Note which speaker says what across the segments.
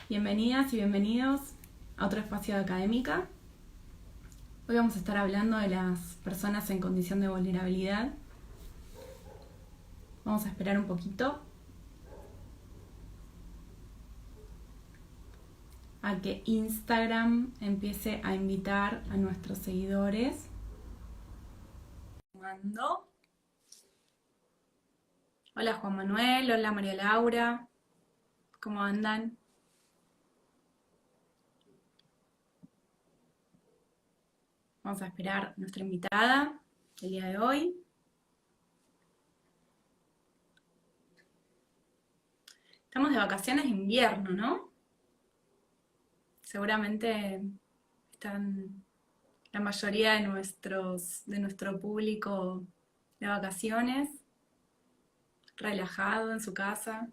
Speaker 1: Bienvenidas y bienvenidos a otro espacio de Académica. Hoy vamos a estar hablando de las personas en condición de vulnerabilidad. Vamos a esperar un poquito a que Instagram empiece a invitar a nuestros seguidores. Hola Juan Manuel, hola María Laura, ¿cómo andan? Vamos a esperar a nuestra invitada el día de hoy. Estamos de vacaciones de invierno, ¿no? Seguramente están la mayoría de nuestro público de vacaciones, relajado en su casa.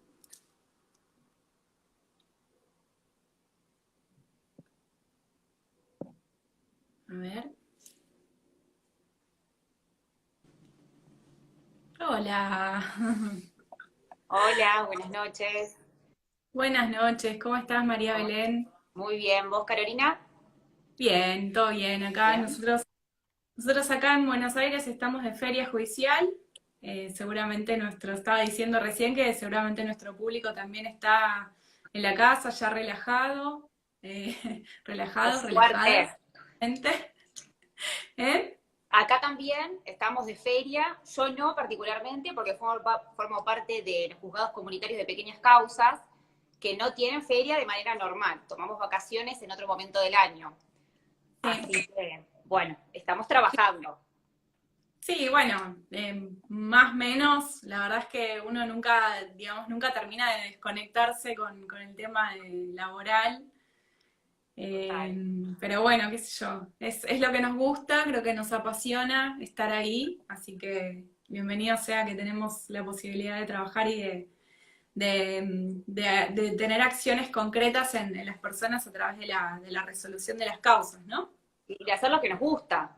Speaker 1: A ver. Hola.
Speaker 2: Hola, buenas noches.
Speaker 1: Buenas noches. ¿Cómo estás, María
Speaker 2: ¿Cómo-
Speaker 1: Belén?
Speaker 2: Muy bien, ¿vos, Carolina?
Speaker 1: Bien, todo bien. Acá
Speaker 2: Bien.
Speaker 1: nosotros acá en Buenos Aires estamos de feria judicial. Seguramente estaba diciendo recién que seguramente nuestro público también está en la casa, ya relajado,
Speaker 2: Por
Speaker 1: relajados, relajadas.
Speaker 2: suerte.
Speaker 1: ¿Eh?
Speaker 2: Acá también estamos de feria, yo no particularmente, porque formo parte de los juzgados comunitarios de pequeñas causas, que no tienen feria de manera normal. Tomamos vacaciones en otro momento del año.
Speaker 1: Sí.
Speaker 2: Así que, bueno, estamos trabajando.
Speaker 1: Sí, bueno, más o menos, la verdad es que uno nunca, digamos, nunca termina de desconectarse con el tema laboral.
Speaker 2: Total.
Speaker 1: Pero bueno, qué sé yo, es lo que nos gusta, creo que nos apasiona estar ahí, así que bienvenido sea que tenemos la posibilidad de trabajar y de tener acciones concretas en las personas a través de la resolución de las causas, ¿no?
Speaker 2: Y de hacer lo que nos gusta.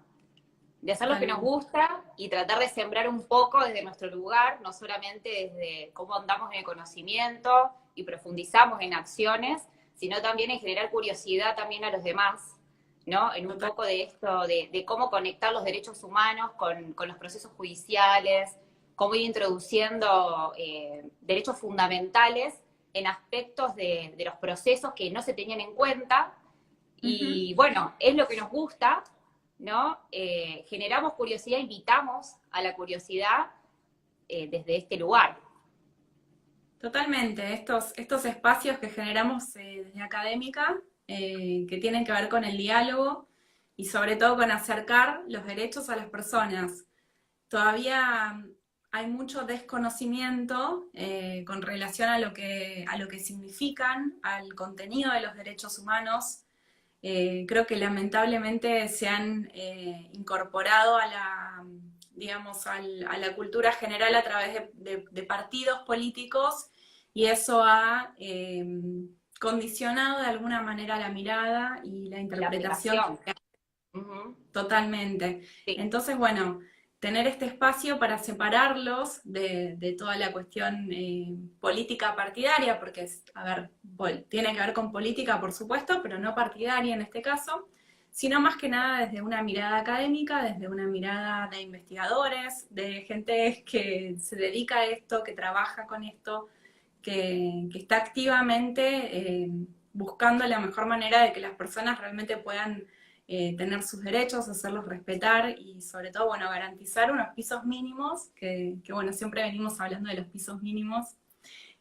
Speaker 2: De hacer lo que nos
Speaker 1: Totalmente.
Speaker 2: gusta y tratar de sembrar un poco desde nuestro lugar, no solamente desde cómo andamos en el conocimiento y profundizamos en acciones, sino también en generar curiosidad también a los demás, ¿no? En un
Speaker 1: Total.
Speaker 2: poco de esto, de cómo conectar los derechos humanos con los procesos judiciales, cómo ir introduciendo derechos fundamentales en aspectos de los procesos que no se tenían en cuenta.
Speaker 1: Ujú.
Speaker 2: Y bueno, es lo que nos gusta, ¿no? Generamos curiosidad, invitamos a la curiosidad desde este lugar.
Speaker 1: Totalmente, estos espacios que generamos desde académica, que tienen que ver con el diálogo y sobre todo con acercar los derechos a las personas. Todavía hay mucho desconocimiento con relación a lo que significan, al contenido de los derechos humanos. Creo que lamentablemente se han incorporado digamos, a la cultura general a través de partidos políticos y eso ha condicionado de alguna manera la mirada y la
Speaker 2: La
Speaker 1: interpretación.
Speaker 2: aplicación. Ujú.
Speaker 1: Totalmente.
Speaker 2: Sí,
Speaker 1: Entonces, bueno, tener este espacio para separarlos de toda la cuestión política partidaria, porque, a ver, tiene que ver con política, por supuesto, pero no partidaria en este caso, sino más que nada desde una mirada académica, desde una mirada de investigadores, de gente que se dedica a esto, que trabaja con esto, que está activamente buscando la mejor manera de que las personas realmente puedan tener sus derechos, hacerlos respetar y sobre todo, bueno, garantizar unos pisos mínimos, bueno, siempre venimos hablando de los pisos mínimos,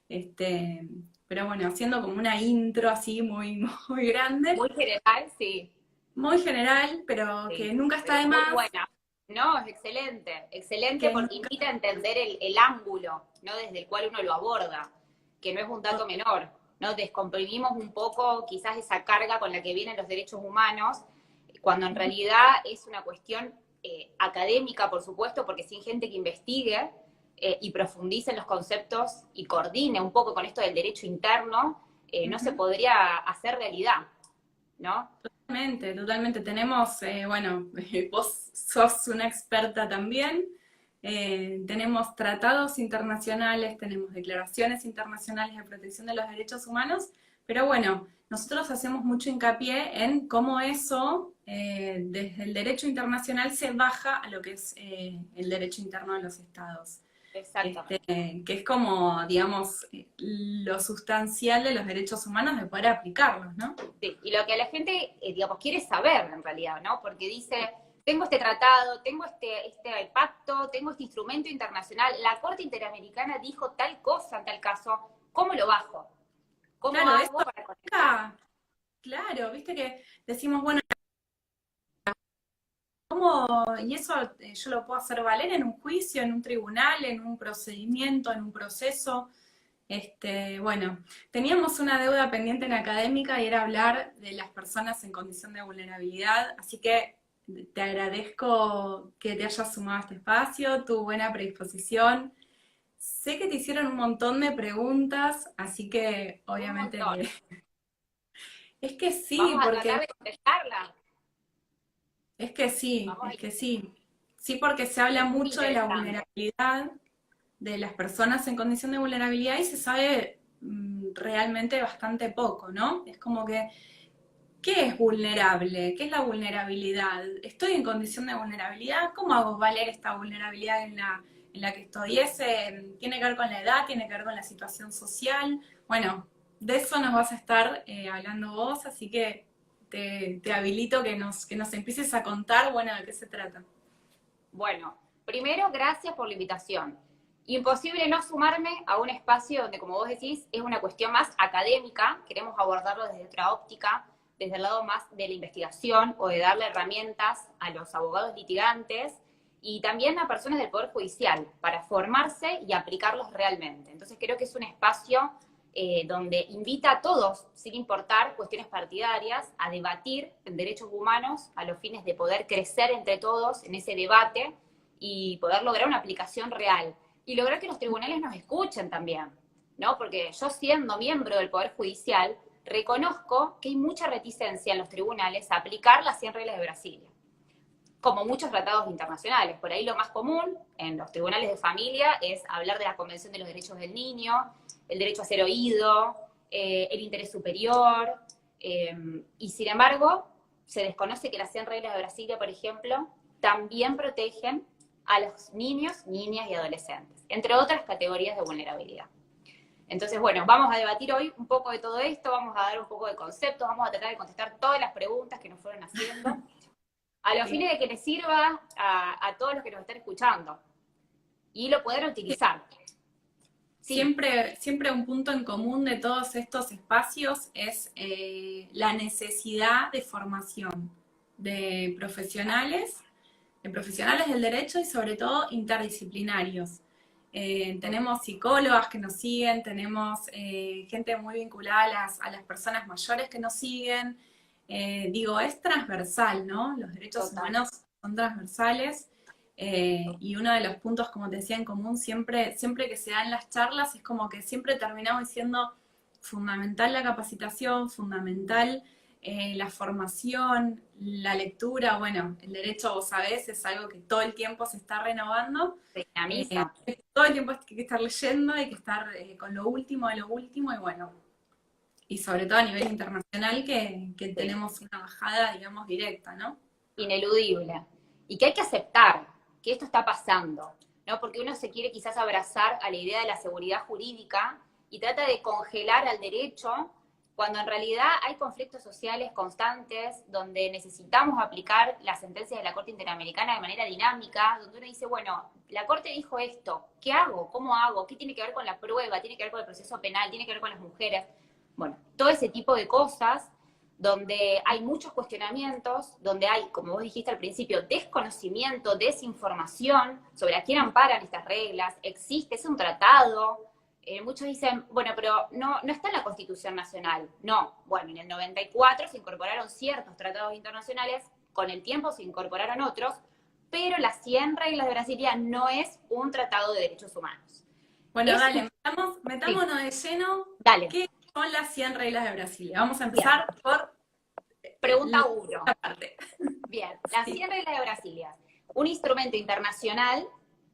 Speaker 1: este, pero bueno, haciendo como una intro así muy, muy grande,
Speaker 2: muy general, sí,
Speaker 1: muy general, pero
Speaker 2: sí,
Speaker 1: que nunca está
Speaker 2: pero
Speaker 1: de
Speaker 2: muy
Speaker 1: más,
Speaker 2: buena. No, es excelente, excelente
Speaker 1: que
Speaker 2: porque
Speaker 1: nunca...
Speaker 2: invita a entender el ángulo, ¿no? Desde el cual uno lo aborda, que no es un dato menor, ¿no? Descomprimimos un poco quizás esa carga con la que vienen los derechos humanos, cuando en realidad es una cuestión académica, por supuesto, porque sin gente que investigue y profundice en los conceptos y coordine un poco con esto del derecho interno, no se
Speaker 1: Ujú.
Speaker 2: podría hacer realidad, ¿no?
Speaker 1: Totalmente, totalmente. Tenemos, bueno, vos sos una experta también. Tenemos tratados internacionales, tenemos declaraciones internacionales de protección de los derechos humanos, Pero bueno, nosotros hacemos mucho hincapié en cómo eso, desde el derecho internacional, se baja a lo que es el derecho interno de los estados.
Speaker 2: Exactamente.
Speaker 1: Que es como, digamos, lo sustancial de los derechos humanos de poder aplicarlos, ¿no?
Speaker 2: Sí, y lo que la gente, digamos, quiere saber en realidad, ¿no? Porque dice, tengo este tratado, tengo este pacto, tengo este instrumento internacional, la Corte Interamericana dijo tal cosa en tal caso, ¿cómo lo bajo? ¿Cómo
Speaker 1: Claro,
Speaker 2: hago
Speaker 1: esto
Speaker 2: para conectar?
Speaker 1: acá, claro, viste que decimos, bueno, ¿cómo? Y eso yo lo puedo hacer valer en un juicio, en un tribunal, en un procedimiento, en un proceso. Bueno, teníamos una deuda pendiente en académica y era hablar de las personas en condición de vulnerabilidad, así que te agradezco que te hayas sumado a este espacio, tu buena predisposición. Sé que te hicieron un montón de preguntas, así que
Speaker 2: Un
Speaker 1: obviamente
Speaker 2: montón.
Speaker 1: es que sí,
Speaker 2: Vamos a
Speaker 1: porque
Speaker 2: tratar de contestarla.
Speaker 1: es que sí,
Speaker 2: Vamos a
Speaker 1: es
Speaker 2: ir.
Speaker 1: que sí. Sí, porque se habla
Speaker 2: Es muy
Speaker 1: mucho de la
Speaker 2: interesante.
Speaker 1: vulnerabilidad de las personas en condición de vulnerabilidad y se sabe realmente bastante poco, ¿no? Es como que, ¿qué es vulnerable? ¿Qué es la vulnerabilidad? ¿Estoy en condición de vulnerabilidad? ¿Cómo hago valer esta vulnerabilidad en la que estoy? ¿Tiene que ver con la edad? ¿Tiene que ver con la situación social? Bueno, de eso nos vas a estar hablando vos, así que te habilito que nos empieces a contar, bueno, de qué se trata.
Speaker 2: Bueno, primero, gracias por la invitación. Imposible no sumarme a un espacio donde, como vos decís, es una cuestión más académica, queremos abordarlo desde otra óptica, desde el lado más de la investigación o de darle herramientas a los abogados litigantes y también a personas del Poder Judicial para formarse y aplicarlos realmente. Entonces creo que es un espacio donde invita a todos, sin importar cuestiones partidarias, a debatir en derechos humanos a los fines de poder crecer entre todos en ese debate y poder lograr una aplicación real. Y lograr que los tribunales nos escuchen también, ¿no? Porque yo siendo miembro del Poder Judicial, reconozco que hay mucha reticencia en los tribunales a aplicar las 100 reglas de Brasilia, como muchos tratados internacionales. Por ahí lo más común en los tribunales de familia es hablar de la Convención de los Derechos del Niño, el derecho a ser oído, el interés superior, y sin embargo se desconoce que las 100 reglas de Brasilia, por ejemplo, también protegen a los niños, niñas y adolescentes, entre otras categorías de vulnerabilidad. Entonces, bueno, vamos a debatir hoy un poco de todo esto, vamos a dar un poco de conceptos, vamos a tratar de contestar todas las preguntas que nos fueron haciendo a los
Speaker 1: Sí.
Speaker 2: fines de que les sirva a todos los que nos están escuchando y lo puedan utilizar. Sí,
Speaker 1: Siempre un punto en común de todos estos espacios es la necesidad de formación de profesionales del derecho y sobre todo interdisciplinarios. Tenemos psicólogas que nos siguen, tenemos gente muy vinculada a las personas mayores que nos siguen. Digo, es transversal, ¿no? Los derechos
Speaker 2: total.
Speaker 1: humanos son transversales. Y uno de los puntos, como te decía, en común, siempre que se dan las charlas, es como que siempre terminamos diciendo fundamental la capacitación, fundamental la formación, la lectura. Bueno, el derecho, vos sabés, es algo que todo el tiempo se está renovando.
Speaker 2: Se dinamiza.
Speaker 1: Todo el tiempo hay que estar leyendo, hay que estar con lo último de lo último, y bueno, y sobre todo a nivel internacional que
Speaker 2: Sí,
Speaker 1: tenemos una bajada, digamos, directa, ¿no?
Speaker 2: ineludible. Y que hay que aceptar que esto está pasando, ¿no? Porque uno se quiere quizás abrazar a la idea de la seguridad jurídica y trata de congelar al derecho cuando en realidad hay conflictos sociales constantes donde necesitamos aplicar las sentencias de la Corte Interamericana de manera dinámica, donde uno dice, bueno, la Corte dijo esto, ¿qué hago? ¿Cómo hago? ¿Qué tiene que ver con la prueba? ¿Tiene que ver con el proceso penal? ¿Tiene que ver con las mujeres? Bueno, todo ese tipo de cosas donde hay muchos cuestionamientos, donde hay, como vos dijiste al principio, desconocimiento, desinformación sobre a quién amparan estas reglas, existe, es un tratado. Muchos dicen, bueno, pero no está en la Constitución Nacional. No, bueno, en el 94 se incorporaron ciertos tratados internacionales, con el tiempo se incorporaron otros, pero las 100 reglas de Brasilia no es un tratado de derechos humanos.
Speaker 1: Bueno,
Speaker 2: Es
Speaker 1: dale,
Speaker 2: un... Sí,
Speaker 1: metámonos de lleno.
Speaker 2: dale,
Speaker 1: ¿Qué son las 100 reglas de Brasilia? Vamos a
Speaker 2: bien.
Speaker 1: empezar por
Speaker 2: Pregunta
Speaker 1: la
Speaker 2: 1.
Speaker 1: parte.
Speaker 2: Bien, las
Speaker 1: Sí.
Speaker 2: 100 reglas de Brasilia, un instrumento internacional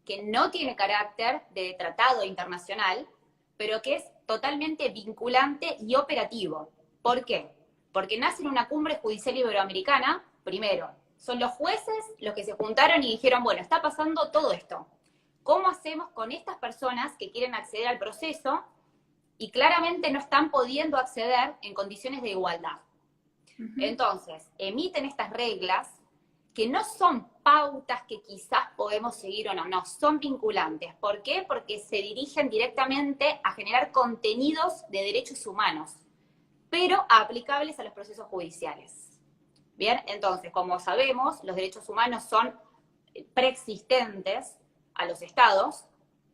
Speaker 2: que no tiene carácter de tratado internacional, pero que es totalmente vinculante y operativo. ¿Por qué? Porque nace en una cumbre judicial iberoamericana, primero, son los jueces los que se juntaron y dijeron, bueno, está pasando todo esto. ¿Cómo hacemos con estas personas que quieren acceder al proceso y claramente no están pudiendo acceder en condiciones de igualdad? Entonces, emiten estas reglas que no son pautas que quizás podemos seguir o no, no, son vinculantes. ¿Por qué? Porque se dirigen directamente a generar contenidos de derechos humanos, pero aplicables a los procesos judiciales. Bien, entonces, como sabemos, los derechos humanos son preexistentes a los estados.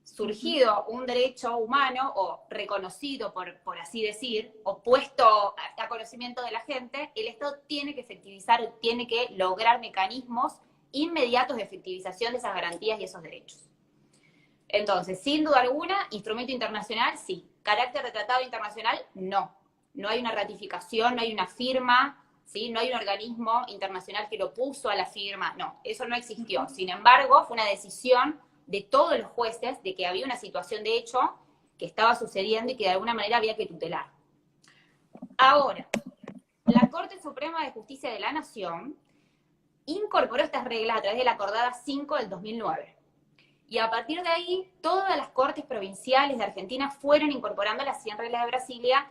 Speaker 2: Surgido un derecho humano o reconocido, por así decir, o puesto a conocimiento de la gente, el Estado tiene que efectivizar, tiene que lograr mecanismos inmediatos de efectivización de esas garantías y esos derechos. Entonces, sin duda alguna, instrumento internacional, sí. Carácter de tratado internacional, no. No hay una ratificación, no hay una firma, ¿sí? No hay un organismo internacional que lo puso a la firma, no, eso no existió. Sin embargo, fue una decisión de todos los jueces de que había una situación de hecho que estaba sucediendo y que de alguna manera había que tutelar. Ahora, la Corte Suprema de Justicia de la Nación incorporó estas reglas a través de la Acordada 5 del 2009. Y a partir de ahí, todas las cortes provinciales de Argentina fueron incorporando las 100 reglas de Brasilia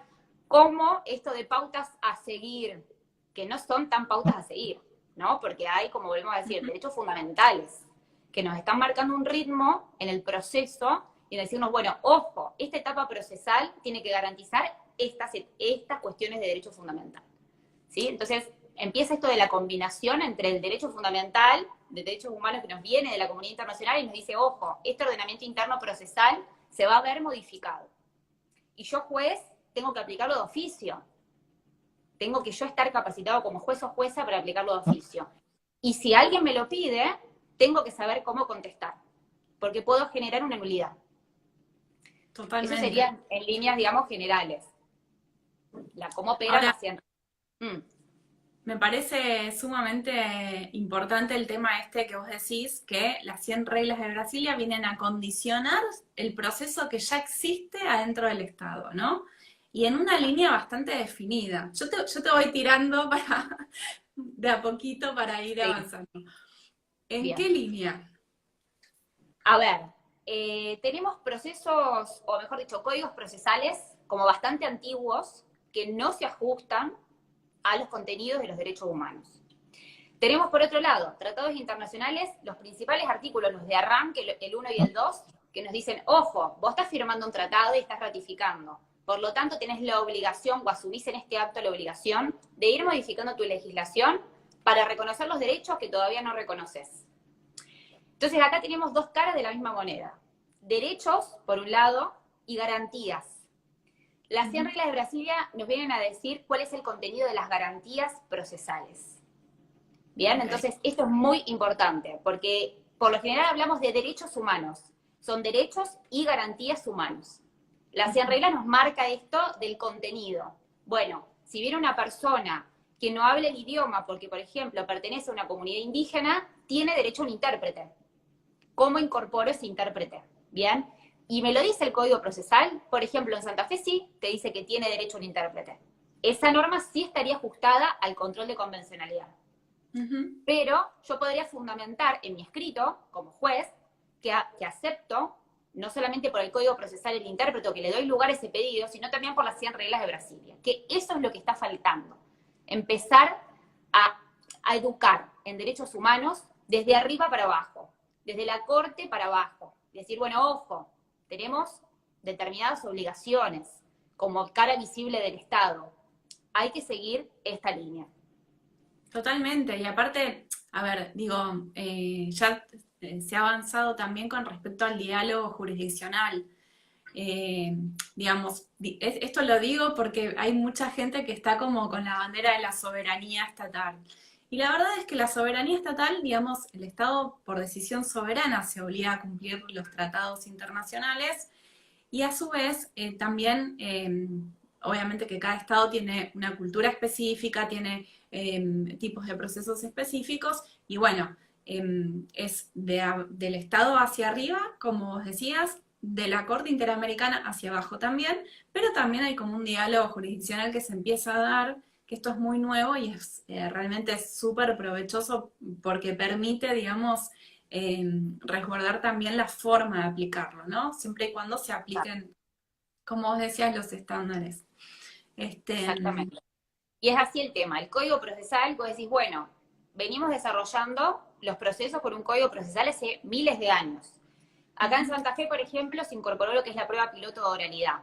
Speaker 2: como esto de pautas a seguir, que no son tan pautas a seguir, ¿no? Porque hay, como volvemos a decir, derechos fundamentales que nos están marcando un ritmo en el proceso y decirnos, bueno, ojo, esta etapa procesal tiene que garantizar estas cuestiones de derecho fundamental, ¿sí? Entonces, empieza esto de la combinación entre el derecho fundamental, de derechos humanos que nos viene de la comunidad internacional y nos dice, ojo, este ordenamiento interno procesal se va a ver modificado. Y yo, juez, tengo que aplicarlo de oficio. Tengo que yo estar capacitado como juez o jueza para aplicarlo de oficio. Y si alguien me lo pide, tengo que saber cómo contestar, porque puedo generar una nulidad.
Speaker 1: Totalmente.
Speaker 2: Eso sería en líneas, digamos, generales. Cómo operan las 100.
Speaker 1: Me parece sumamente importante el tema este que vos decís, que las 100 reglas de Brasilia vienen a condicionar el proceso que ya existe adentro del Estado, ¿no? Y en una línea bastante definida. Yo te voy tirando de a poquito para ir avanzando. ¿En
Speaker 2: Bien.
Speaker 1: qué línea?
Speaker 2: A ver, tenemos procesos, o mejor dicho, códigos procesales como bastante antiguos que no se ajustan a los contenidos de los derechos humanos. Tenemos, por otro lado, tratados internacionales, los principales artículos, los de arranque, el 1 y el 2, que nos dicen, ojo, vos estás firmando un tratado y estás ratificando. Por lo tanto, tenés la obligación, o asumís en este acto la obligación, de ir modificando tu legislación para reconocer los derechos que todavía no reconoces. Entonces, acá tenemos dos caras de la misma moneda. Derechos, por un lado, y garantías. Las 100 reglas de Brasilia nos vienen a decir cuál es el contenido de las garantías procesales. Bien, entonces esto es muy importante, porque por lo general hablamos de derechos humanos. Son derechos y garantías humanos. Las 100 reglas nos marca esto del contenido. Bueno, si viene una persona que no habla el idioma porque, por ejemplo, pertenece a una comunidad indígena, tiene derecho a un intérprete. ¿Cómo incorporo ese intérprete? Bien. Y me lo dice el Código Procesal, por ejemplo, en Santa Fe sí, te dice que tiene derecho a un intérprete. Esa norma sí estaría ajustada al control de convencionalidad. Pero yo podría fundamentar en mi escrito, como juez, que acepto, no solamente por el Código Procesal el intérprete, que le doy lugar a ese pedido, sino también por las 100 reglas de Brasilia. Que eso es lo que está faltando. Empezar a educar en derechos humanos desde arriba para abajo, desde la corte para abajo. Decir, bueno, ojo, tenemos determinadas obligaciones como cara visible del Estado. Hay que seguir esta línea.
Speaker 1: Totalmente, y aparte, a ver, digo, ya se ha avanzado también con respecto al diálogo jurisdiccional. Digamos, esto lo digo porque hay mucha gente que está como con la bandera de la soberanía estatal. Y la verdad es que la soberanía estatal, digamos, el Estado por decisión soberana se obliga a cumplir los tratados internacionales y a su vez también, obviamente que cada Estado tiene una cultura específica, tiene tipos de procesos específicos y bueno, es del Estado hacia arriba, como vos decías, de la Corte Interamericana hacia abajo también, pero también hay como un diálogo jurisdiccional que se empieza a dar, que esto es muy nuevo y es realmente súper provechoso porque permite, digamos, resguardar también la forma de aplicarlo, ¿no? Siempre y cuando se apliquen, como vos decías, los estándares.
Speaker 2: Exactamente. Y es así el tema. El código procesal, vos decís, bueno, venimos desarrollando los procesos con un código procesal hace miles de años. Acá en Santa Fe, por ejemplo, se incorporó lo que es la prueba piloto de oralidad.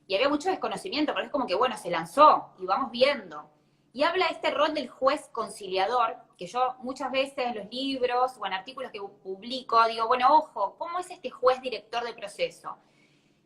Speaker 2: Y había mucho desconocimiento, pero es como que, bueno, se lanzó y vamos viendo. Y habla este rol del juez conciliador, que yo muchas veces en los libros o en artículos que publico digo, bueno, ojo, ¿cómo es este juez director del proceso?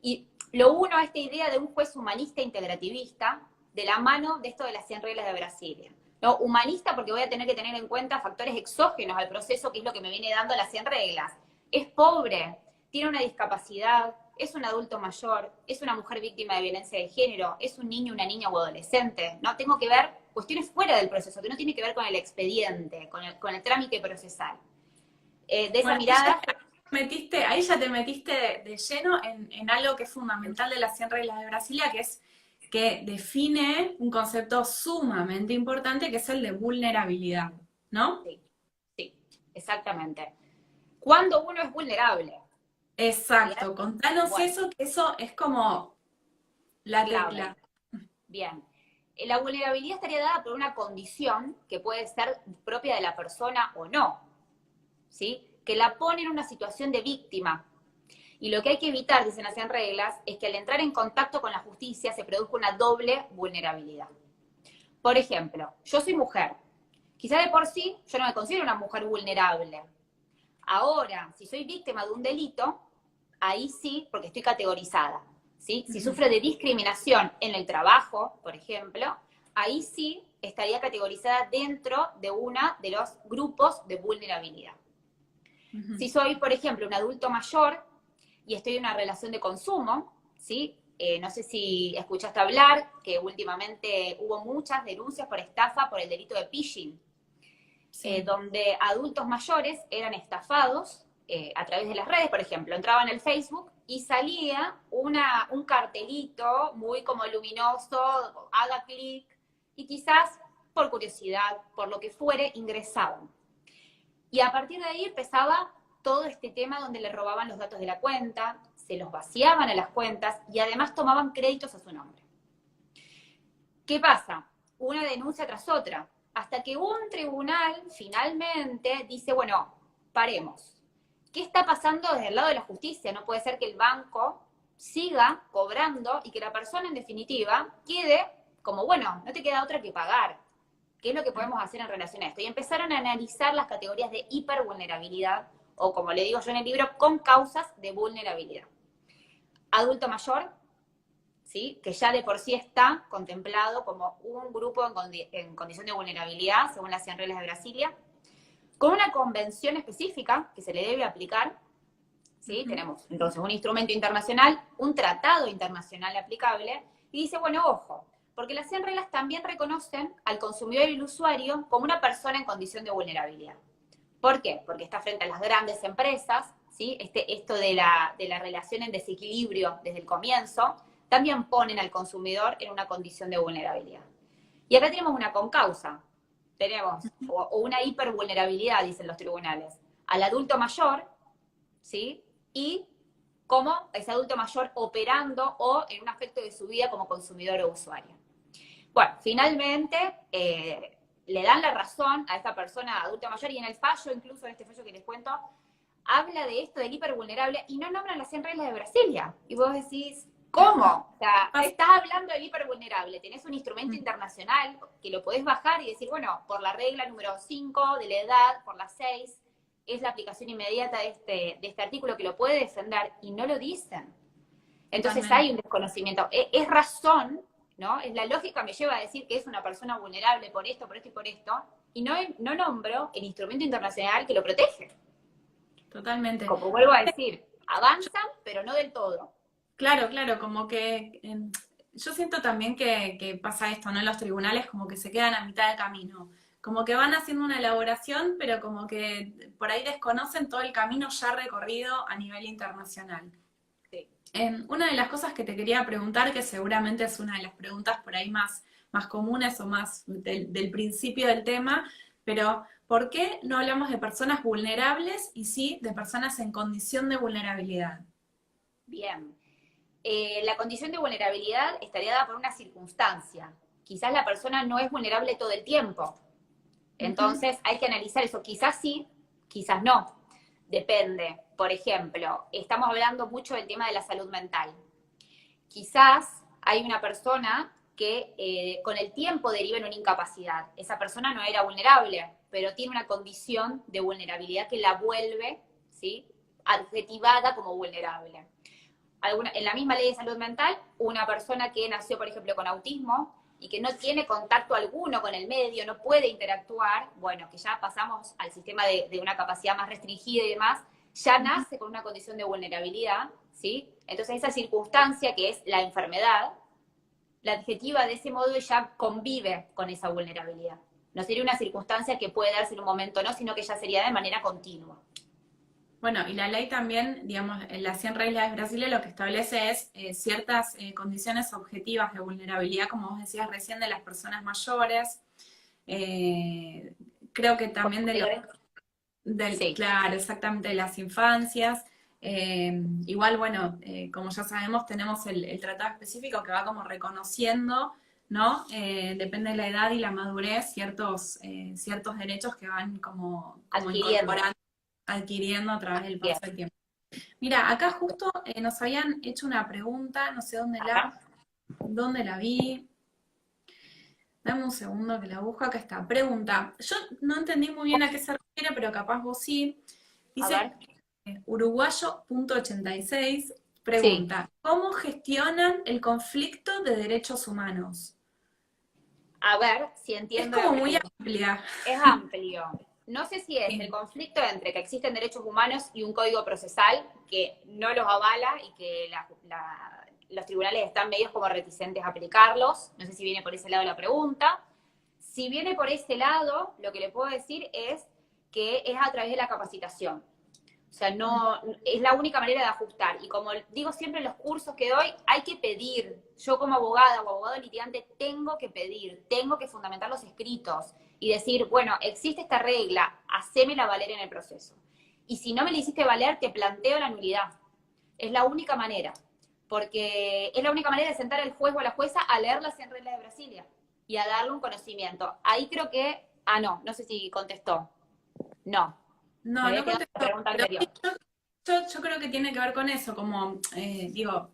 Speaker 2: Y lo uno a esta idea de un juez humanista integrativista, de la mano de esto de las 100 reglas de Brasilia. ¿No? Humanista porque voy a tener que tener en cuenta factores exógenos al proceso, que es lo que me viene dando las 100 reglas. Es pobre, tiene una discapacidad, es un adulto mayor, es una mujer víctima de violencia de género, es un niño, una niña o adolescente. No tengo que ver cuestiones fuera del proceso, que no tiene que ver con el expediente, con el trámite procesal. De esa
Speaker 1: Bueno,
Speaker 2: mirada...
Speaker 1: ahí ya te metiste de lleno en algo que es fundamental de las 100 reglas de Brasilia, que es que define un concepto sumamente importante, que es el de vulnerabilidad, ¿no?
Speaker 2: Sí, sí, exactamente. Cuando uno es vulnerable.
Speaker 1: Exacto,
Speaker 2: Bien,
Speaker 1: contanos
Speaker 2: bueno,
Speaker 1: eso, que eso es como la
Speaker 2: clave.
Speaker 1: tecla.
Speaker 2: Bien. La vulnerabilidad estaría dada por una condición que puede ser propia de la persona o no, ¿sí? Que la pone en una situación de víctima. Y lo que hay que evitar, dicen así en reglas, es que al entrar en contacto con la justicia se produzca una doble vulnerabilidad. Por ejemplo, yo soy mujer. Quizá de por sí yo no me considero una mujer vulnerable. Ahora, si soy víctima de un delito, ahí sí, porque estoy categorizada. ¿Sí? Si sufro de discriminación en el trabajo, por ejemplo, ahí sí estaría categorizada dentro de uno de los grupos de vulnerabilidad. Si soy, por ejemplo, un adulto mayor y estoy en una relación de consumo, ¿sí? No sé si escuchaste hablar que últimamente hubo muchas denuncias por estafa por el delito de phishing,
Speaker 1: Sí.
Speaker 2: donde adultos mayores eran estafados a través de las redes, por ejemplo, entraban al Facebook y salía un cartelito muy como luminoso, haga clic, y quizás por curiosidad, por lo que fuere, ingresaban. Y a partir de ahí empezaba todo este tema donde le robaban los datos de la cuenta, se los vaciaban a las cuentas y además tomaban créditos a su nombre. ¿Qué pasa? Una denuncia tras otra, hasta que un tribunal finalmente dice, bueno, paremos. ¿Qué está pasando desde el lado de la justicia? No puede ser que el banco siga cobrando y que la persona en definitiva quede como, bueno, no te queda otra que pagar. ¿Qué es lo que podemos hacer en relación a esto? Y empezaron a analizar las categorías de hipervulnerabilidad, o como le digo yo en el libro, con causas de vulnerabilidad. Adulto mayor, ¿sí? Que ya de por sí está contemplado como un grupo en condición de vulnerabilidad, según las 100 reglas de Brasilia, con una convención específica que se le debe aplicar, ¿sí? Tenemos entonces un instrumento internacional, un tratado internacional aplicable, y dice, bueno, ojo, porque las 100 reglas también reconocen al consumidor y el usuario como una persona en condición de vulnerabilidad. ¿Por qué? Porque está frente a las grandes empresas, ¿sí? Esto de la relación en desequilibrio desde el comienzo, también ponen al consumidor en una condición de vulnerabilidad. Y acá tenemos una concausa, tenemos, o una hipervulnerabilidad, dicen los tribunales, al adulto mayor, ¿sí? Y como ese adulto mayor operando o en un aspecto de su vida como consumidor o usuario. Bueno, finalmente le dan la razón a esta persona adulta mayor y en el fallo, incluso en este fallo que les cuento, habla de esto del hipervulnerable y no nombran las 100 reglas de Brasilia. Y vos decís, ¿cómo? O sea, estás hablando del hipervulnerable, tenés un instrumento internacional que lo podés bajar y decir, bueno, por la regla número 5 de la edad, por la 6, es la aplicación inmediata de este artículo que lo puede defender y no lo dicen. Entonces
Speaker 1: Totalmente.
Speaker 2: hay un desconocimiento. Es razón, ¿no? Es la lógica me lleva a decir que es una persona vulnerable por esto, por esto y por esto, y no nombro el instrumento internacional que lo protege.
Speaker 1: Totalmente.
Speaker 2: Como vuelvo a decir, avanzan, pero no del todo.
Speaker 1: Claro, claro, como que yo siento también que pasa esto, ¿no? En los tribunales como que se quedan a mitad de camino. Como que van haciendo una elaboración, pero como que por ahí desconocen todo el camino ya recorrido a nivel internacional. Una de las cosas que te quería preguntar, que seguramente es una de las preguntas por ahí más comunes o más del principio del tema, pero ¿por qué no hablamos de personas vulnerables y sí de personas en condición de vulnerabilidad?
Speaker 2: Bien. La condición de vulnerabilidad estaría dada por una circunstancia. Quizás la persona no es vulnerable todo el tiempo.
Speaker 1: Ujú,
Speaker 2: Entonces hay que analizar eso. Quizás sí, quizás no. Depende. Por ejemplo, estamos hablando mucho del tema de la salud mental. Quizás hay una persona que con el tiempo deriva en una incapacidad. Esa persona no era vulnerable, pero tiene una condición de vulnerabilidad que la vuelve, ¿sí?, adjetivada como vulnerable. En la misma ley de salud mental, una persona que nació, por ejemplo, con autismo y que no tiene contacto alguno con el medio, no puede interactuar, bueno, que ya pasamos al sistema de una capacidad más restringida y demás, ya
Speaker 1: ujú.
Speaker 2: nace con una condición de vulnerabilidad, ¿sí? Entonces esa circunstancia que es la enfermedad, la adjetiva de ese modo y ya convive con esa vulnerabilidad. No sería una circunstancia que puede darse en un momento, no, sino que ya sería de manera continua.
Speaker 1: Bueno, y la ley también, digamos, en las 100 reglas de Brasil lo que establece es ciertas condiciones objetivas de vulnerabilidad, como vos decías recién, de las personas mayores. Eh, Creo que también de los
Speaker 2: Sí,
Speaker 1: claro, exactamente, de las infancias. Igual, bueno, como ya sabemos, tenemos el tratado específico que va como reconociendo, ¿no? Depende de la edad y la madurez, ciertos derechos que van como
Speaker 2: adquiriendo.
Speaker 1: incorporando, adquiriendo a través del
Speaker 2: Bien.
Speaker 1: paso del tiempo. Mira, acá justo nos habían hecho una pregunta, no sé
Speaker 2: Acá.
Speaker 1: dónde la vi. Dame un segundo que la busco, acá está. Pregunta, yo no entendí muy bien a qué se refiere, pero capaz vos sí.
Speaker 2: A
Speaker 1: Dice
Speaker 2: ver.
Speaker 1: uruguayo.86
Speaker 2: Sí.
Speaker 1: pregunta, ¿cómo gestionan el conflicto de derechos humanos?
Speaker 2: A ver si
Speaker 1: Es
Speaker 2: entiendo la
Speaker 1: como muy
Speaker 2: pregunta.
Speaker 1: amplia.
Speaker 2: Es amplio. No sé si es el
Speaker 1: Sí,
Speaker 2: conflicto entre que existen derechos humanos y un código procesal que no los avala y que los tribunales están medios como reticentes a aplicarlos. No sé si viene por ese lado la pregunta. Si viene por ese lado, lo que le puedo decir es que es a través de la capacitación. O sea, no, es la única manera de ajustar. Y como digo siempre en los cursos que doy, hay que pedir. Yo como abogada o abogado litigante tengo que pedir, tengo que fundamentar los escritos y decir, bueno, existe esta regla, hacémela valer en el proceso. Y si no me la hiciste valer, te planteo la nulidad. Es la única manera. Porque es la única manera de sentar al juez o a la jueza a leer las 100 reglas de Brasilia y a darle un conocimiento. Ahí creo que, no sé si contestó. No, me
Speaker 1: no,
Speaker 2: había
Speaker 1: no
Speaker 2: quedado en la
Speaker 1: contestó,
Speaker 2: pregunta
Speaker 1: pero sí,
Speaker 2: anterior.
Speaker 1: yo creo que tiene que ver con eso, como, digo,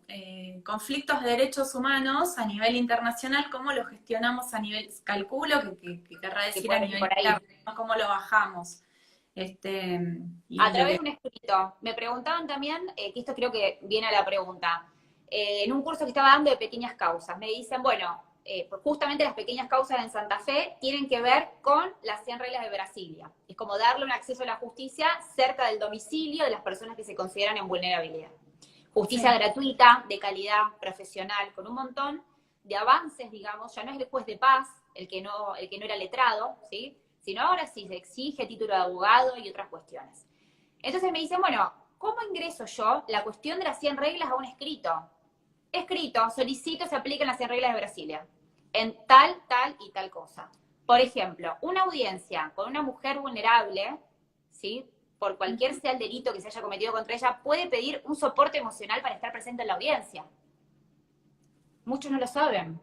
Speaker 1: conflictos de derechos humanos a nivel internacional, cómo lo gestionamos a nivel, calculo que querrá
Speaker 2: Sí,
Speaker 1: decir a
Speaker 2: puede ir
Speaker 1: nivel
Speaker 2: por ahí.
Speaker 1: interno, ¿no? Cómo lo bajamos. Este,
Speaker 2: A
Speaker 1: y lo
Speaker 2: través
Speaker 1: que
Speaker 2: de un escrito. Me preguntaban también, que esto creo que viene a la pregunta, en un curso que estaba dando de pequeñas causas, me dicen, bueno, pues justamente las pequeñas causas en Santa Fe tienen que ver con las 100 reglas de Brasilia. Es como darle un acceso a la justicia cerca del domicilio de las personas que se consideran en vulnerabilidad. Justicia
Speaker 1: sí.
Speaker 2: gratuita, de calidad, profesional, con un montón de avances, digamos, ya no es el juez de paz el que no era letrado, ¿sí? Sino ahora sí se exige título de abogado y otras cuestiones. Entonces me dicen, bueno, ¿cómo ingreso yo la cuestión de las 100 reglas a un escrito? Escrito, solicito se apliquen las 100 reglas de Brasilia, en tal, tal y tal cosa. Por ejemplo, una audiencia con una mujer vulnerable, ¿sí?, por cualquier
Speaker 1: Ujú.
Speaker 2: sea el delito que se haya cometido contra ella, puede pedir un soporte emocional para estar presente en la audiencia. Muchos no lo saben.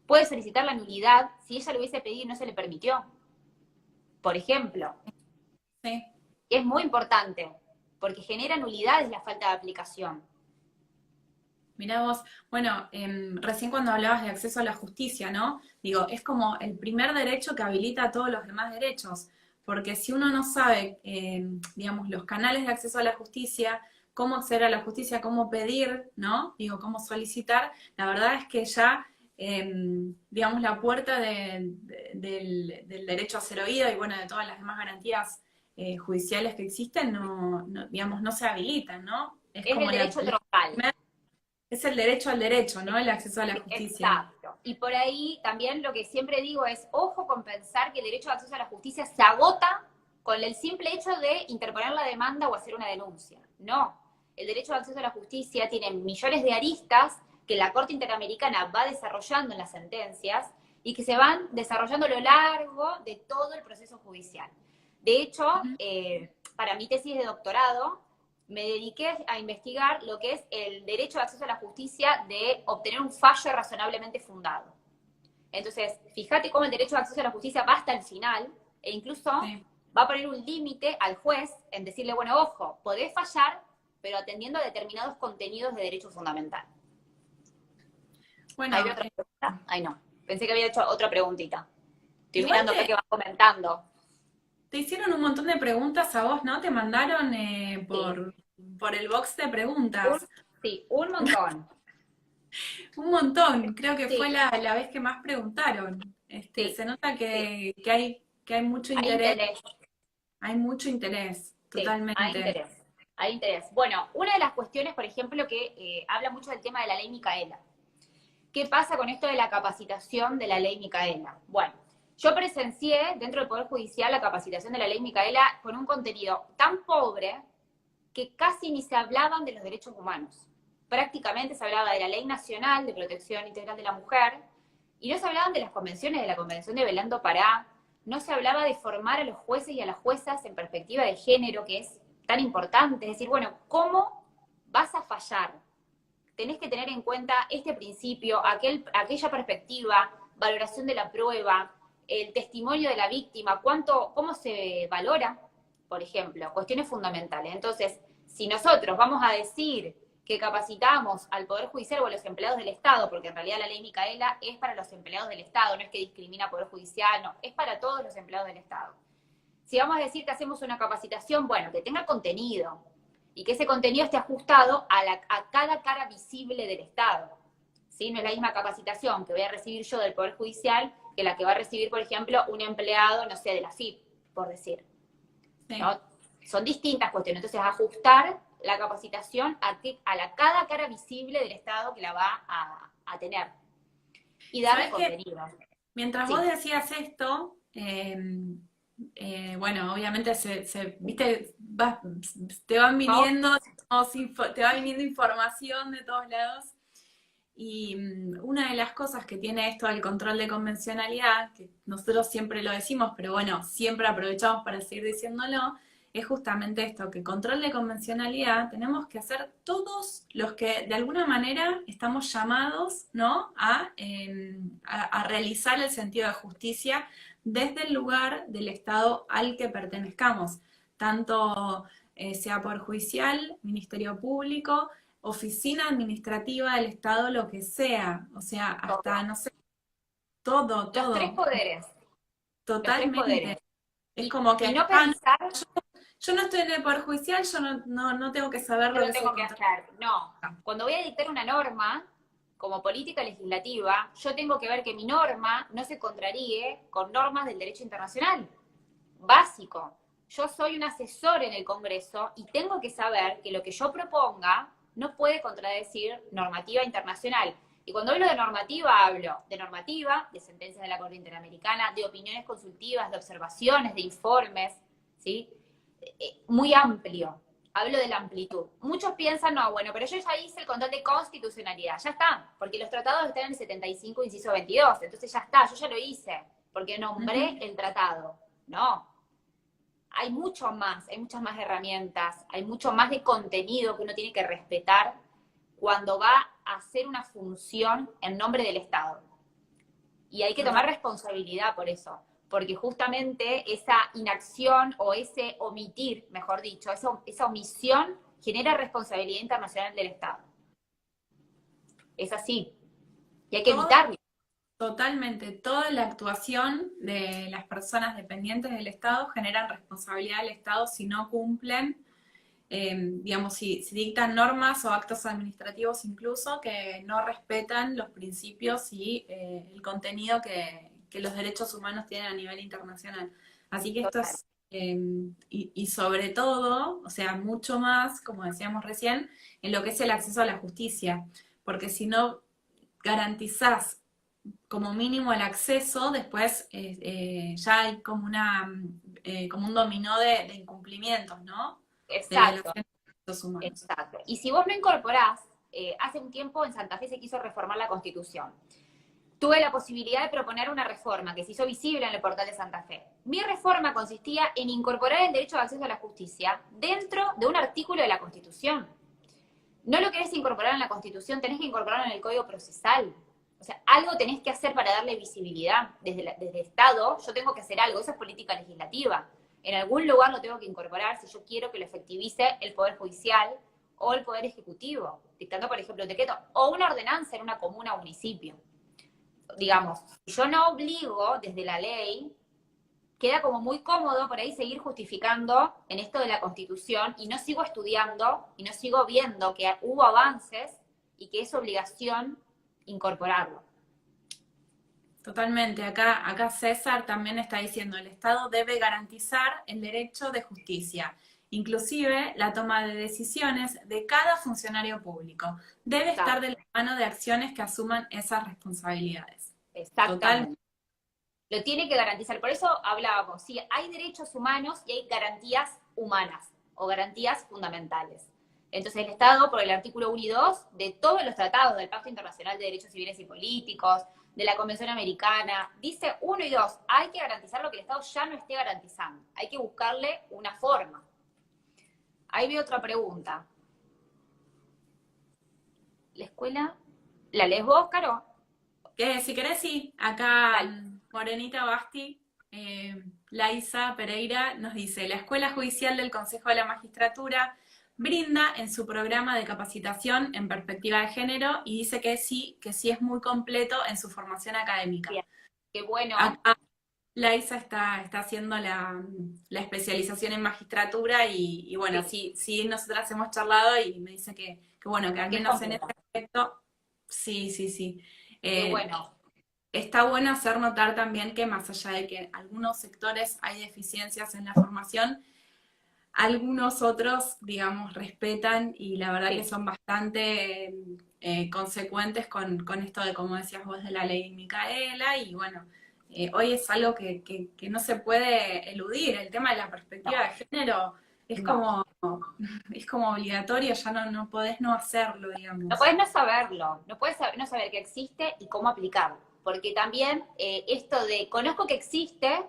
Speaker 2: Puede solicitar la nulidad si ella lo hubiese pedido y no se le permitió. Por ejemplo,
Speaker 1: Sí.
Speaker 2: es muy importante, porque genera nulidades la falta de aplicación.
Speaker 1: Mirá vos, bueno, recién cuando hablabas de acceso a la justicia, ¿no? Digo, es como el primer derecho que habilita a todos los demás derechos, porque si uno no sabe, digamos, los canales de acceso a la justicia, cómo acceder a la justicia, cómo pedir, ¿no? Digo, cómo solicitar, la verdad es que ya, digamos, la puerta del derecho a ser oído y, bueno, de todas las demás garantías judiciales que existen, digamos, no se habilitan, ¿no? Es
Speaker 2: Es el
Speaker 1: como
Speaker 2: derecho troncal.
Speaker 1: es el derecho al derecho, ¿no? El acceso a la justicia.
Speaker 2: Exacto. Y por ahí también lo que siempre digo es, ojo con pensar que el derecho de acceso a la justicia se agota con el simple hecho de interponer la demanda o hacer una denuncia. No. el derecho de acceso a la justicia tiene millones de aristas que la Corte Interamericana va desarrollando en las sentencias y que se van desarrollando a lo largo de todo el proceso judicial. De hecho, para mi tesis de doctorado, me dediqué a investigar lo que es el derecho de acceso a la justicia de obtener un fallo razonablemente fundado. Entonces, fíjate cómo el derecho de acceso a la justicia va hasta el final, e incluso va a poner un límite al juez en decirle, bueno, ojo, podés fallar, pero atendiendo a determinados contenidos de derecho fundamental.
Speaker 1: Bueno,
Speaker 2: ¿Hay otra pregunta? Ay, no. Pensé que había hecho otra preguntita. Estoy
Speaker 1: igual
Speaker 2: mirando qué vas comentando.
Speaker 1: te hicieron un montón de preguntas a vos, ¿no? Te mandaron por el box de preguntas.
Speaker 2: Sí, un montón.
Speaker 1: Un montón, creo que
Speaker 2: Sí,
Speaker 1: fue la vez que más preguntaron.
Speaker 2: sí,
Speaker 1: Se nota
Speaker 2: sí.
Speaker 1: que hay mucho
Speaker 2: Hay
Speaker 1: interés,
Speaker 2: interés.
Speaker 1: hay mucho interés,
Speaker 2: Sí, hay
Speaker 1: totalmente.
Speaker 2: interés. Hay interés. Bueno, una de las cuestiones, por ejemplo, que habla mucho del tema de la ley Micaela. ¿Qué pasa con esto de la capacitación de la ley Micaela? Bueno, yo presencié dentro del Poder Judicial la capacitación de la ley Micaela con un contenido tan pobre que casi ni se hablaban de los derechos humanos. Prácticamente se hablaba de la Ley Nacional de Protección Integral de la Mujer y no se hablaban de las convenciones de la Convención de Belém do Pará, no se hablaba de formar a los jueces y a las juezas en perspectiva de género, que es tan importante. Es decir, bueno, ¿cómo vas a fallar? Tenés que tener en cuenta este principio, aquella perspectiva, valoración de la prueba, el testimonio de la víctima, cómo se valora, por ejemplo, cuestiones fundamentales. Entonces, si nosotros vamos a decir que capacitamos al Poder Judicial o a los empleados del Estado, porque en realidad la ley Micaela es para los empleados del Estado, no es que discrimina al Poder Judicial, no, es para todos los empleados del Estado. Si vamos a decir que hacemos una capacitación, bueno, que tenga contenido, y que ese contenido esté ajustado a cada cara visible del Estado. ¿Sí? No es la misma capacitación que voy a recibir yo del Poder Judicial que la que va a recibir, por ejemplo, un empleado, no sé, de la FIP, por decir.
Speaker 1: Sí.
Speaker 2: ¿No? Son distintas cuestiones. Entonces, ajustar la capacitación a cada cara visible del Estado que la va a tener. Y darle contenido.
Speaker 1: Mientras vos decías esto, bueno, obviamente viste, te van
Speaker 2: ¿No?
Speaker 1: viniendo, te va viniendo información de todos lados. Y una de las cosas que tiene esto del control de convencionalidad, que nosotros siempre lo decimos, pero bueno, siempre aprovechamos para seguir diciéndolo, es justamente esto, que control de convencionalidad tenemos que hacer todos los que de alguna manera estamos llamados, ¿no? a realizar el sentido de justicia desde el lugar del Estado al que pertenezcamos, tanto sea Poder Judicial, Ministerio Público, oficina administrativa del Estado, lo que sea, o sea, hasta, no sé, todo,
Speaker 2: Los tres
Speaker 1: todo,
Speaker 2: poderes. Los tres poderes.
Speaker 1: totalmente. Es como que,
Speaker 2: Y no pensar,
Speaker 1: yo no estoy en el Poder Judicial, yo no tengo que saber
Speaker 2: yo
Speaker 1: lo
Speaker 2: lo
Speaker 1: que es el
Speaker 2: tengo que
Speaker 1: control.
Speaker 2: hacer. No. Cuando voy a dictar una norma, como política legislativa, yo tengo que ver que mi norma no se contraríe con normas del derecho internacional. Básico. Yo soy un asesor en el Congreso y tengo que saber que lo que yo proponga no puede contradecir normativa internacional. Y cuando hablo de normativa, de sentencias de la Corte Interamericana, de opiniones consultivas, de observaciones, de informes, ¿sí? Muy amplio. Hablo de la amplitud. Muchos piensan, no, bueno, pero yo ya hice el control de constitucionalidad. Ya está, porque los tratados están en el 75, inciso 22. Entonces ya está, yo ya lo hice, porque nombré el tratado. No. Hay muchas más herramientas, hay mucho más de contenido que uno tiene que respetar cuando va a hacer una función en nombre del Estado. Y hay que tomar responsabilidad por eso, porque justamente esa inacción o ese omitir, mejor dicho, esa omisión genera responsabilidad internacional del Estado. Es así. Y hay que evitarlo.
Speaker 1: Totalmente, toda la actuación de las personas dependientes del Estado generan responsabilidad del Estado si no cumplen, digamos, si dictan normas o actos administrativos incluso que no respetan los principios y el contenido que los derechos humanos tienen a nivel internacional. Así que esto
Speaker 2: Total.
Speaker 1: es, y sobre todo, o sea, mucho más, como decíamos recién, en lo que es el acceso a la justicia, porque si no garantizás como mínimo el acceso, después ya hay como como un dominó de incumplimientos, ¿no? De
Speaker 2: Exacto.
Speaker 1: violación. Derechos humanos.
Speaker 2: Exacto. Y si vos no incorporás, hace un tiempo en Santa Fe se quiso reformar la Constitución. Tuve la posibilidad de proponer una reforma que se hizo visible en el portal de Santa Fe. Mi reforma consistía en incorporar el derecho de acceso a la justicia dentro de un artículo de la Constitución. No lo querés incorporar en la Constitución, tenés que incorporarlo en el Código Procesal. O sea, algo tenés que hacer para darle visibilidad. Desde el Estado, yo tengo que hacer algo, eso es política legislativa. En algún lugar lo tengo que incorporar si yo quiero que lo efectivice el Poder Judicial o el Poder Ejecutivo, dictando, por ejemplo, un decreto o una ordenanza en una comuna o municipio. Digamos, si yo no obligo desde la ley, queda como muy cómodo por ahí seguir justificando en esto de la Constitución y no sigo estudiando y no sigo viendo que hubo avances y que es obligación incorporarlo.
Speaker 1: Totalmente. Acá César también está diciendo, el Estado debe garantizar el derecho de justicia, inclusive la toma de decisiones de cada funcionario público. Debe estar de la mano de acciones que asuman esas responsabilidades.
Speaker 2: Exactamente.
Speaker 1: Totalmente.
Speaker 2: Lo tiene que garantizar. Por eso hablábamos, sí, hay derechos humanos y hay garantías humanas o garantías fundamentales. Entonces el Estado, por el artículo 1 y 2 de todos los tratados del Pacto Internacional de Derechos Civiles y Políticos, de la Convención Americana, dice 1 y 2, hay que garantizar lo que el Estado ya no esté garantizando. Hay que buscarle una forma. Ahí veo otra pregunta. ¿La escuela? ¿La lees vos, Caro?
Speaker 1: Que si querés, sí. Acá
Speaker 2: Dale.
Speaker 1: Morenita Basti, Laisa Pereira nos dice, la Escuela Judicial del Consejo de la Magistratura brinda en su programa de capacitación en perspectiva de género y dice que sí es muy completo en su formación académica.
Speaker 2: Bien. Qué bueno.
Speaker 1: Acá Laisa está haciendo la especialización en magistratura y bueno, sí, nosotras hemos charlado y me dice que bueno, que al menos en este aspecto, sí.
Speaker 2: Qué bueno.
Speaker 1: Está bueno hacer notar también que más allá de que en algunos sectores hay deficiencias en la formación, algunos otros, digamos, respetan y la verdad que son bastante consecuentes con esto de, como decías vos, de la ley Micaela y bueno, hoy es algo que no se puede eludir. El tema de la perspectiva de género es como obligatorio, ya no podés no hacerlo, digamos.
Speaker 2: No podés no saberlo, no podés no saber que existe y cómo aplicarlo. Porque también esto de conozco que existe,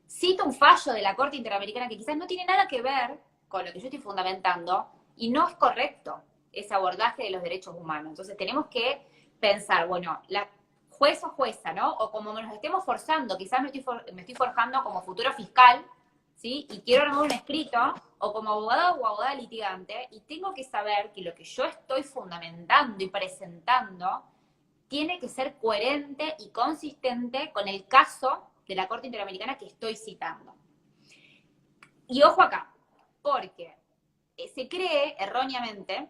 Speaker 2: cito un fallo de la Corte Interamericana que quizás no tiene nada que ver con lo que yo estoy fundamentando y no es correcto ese abordaje de los derechos humanos. Entonces tenemos que pensar, bueno, la juez o jueza, ¿no? O como nos estemos forzando, quizás me estoy forjando como futuro fiscal, ¿sí? Y quiero armar un escrito, o como abogado o abogada litigante, y tengo que saber que lo que yo estoy fundamentando y presentando tiene que ser coherente y consistente con el caso de la Corte Interamericana que estoy citando. Y ojo acá, porque se cree erróneamente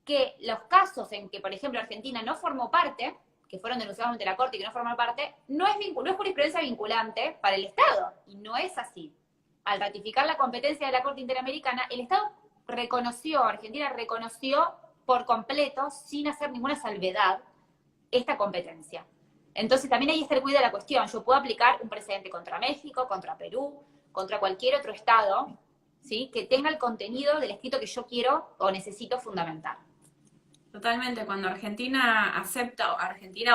Speaker 2: que los casos en que, por ejemplo, Argentina no formó parte, que fueron denunciados ante la Corte y que no formaron parte, no es jurisprudencia vinculante para el Estado, y no es así. Al ratificar la competencia de la Corte Interamericana, el Estado Argentina reconoció por completo, sin hacer ninguna salvedad, esta competencia. Entonces también ahí está el cuidado de la cuestión. Yo puedo aplicar un precedente contra México, contra Perú, contra cualquier otro Estado, ¿sí? Que tenga el contenido del escrito que yo quiero o necesito fundamentar.
Speaker 1: Totalmente, cuando Argentina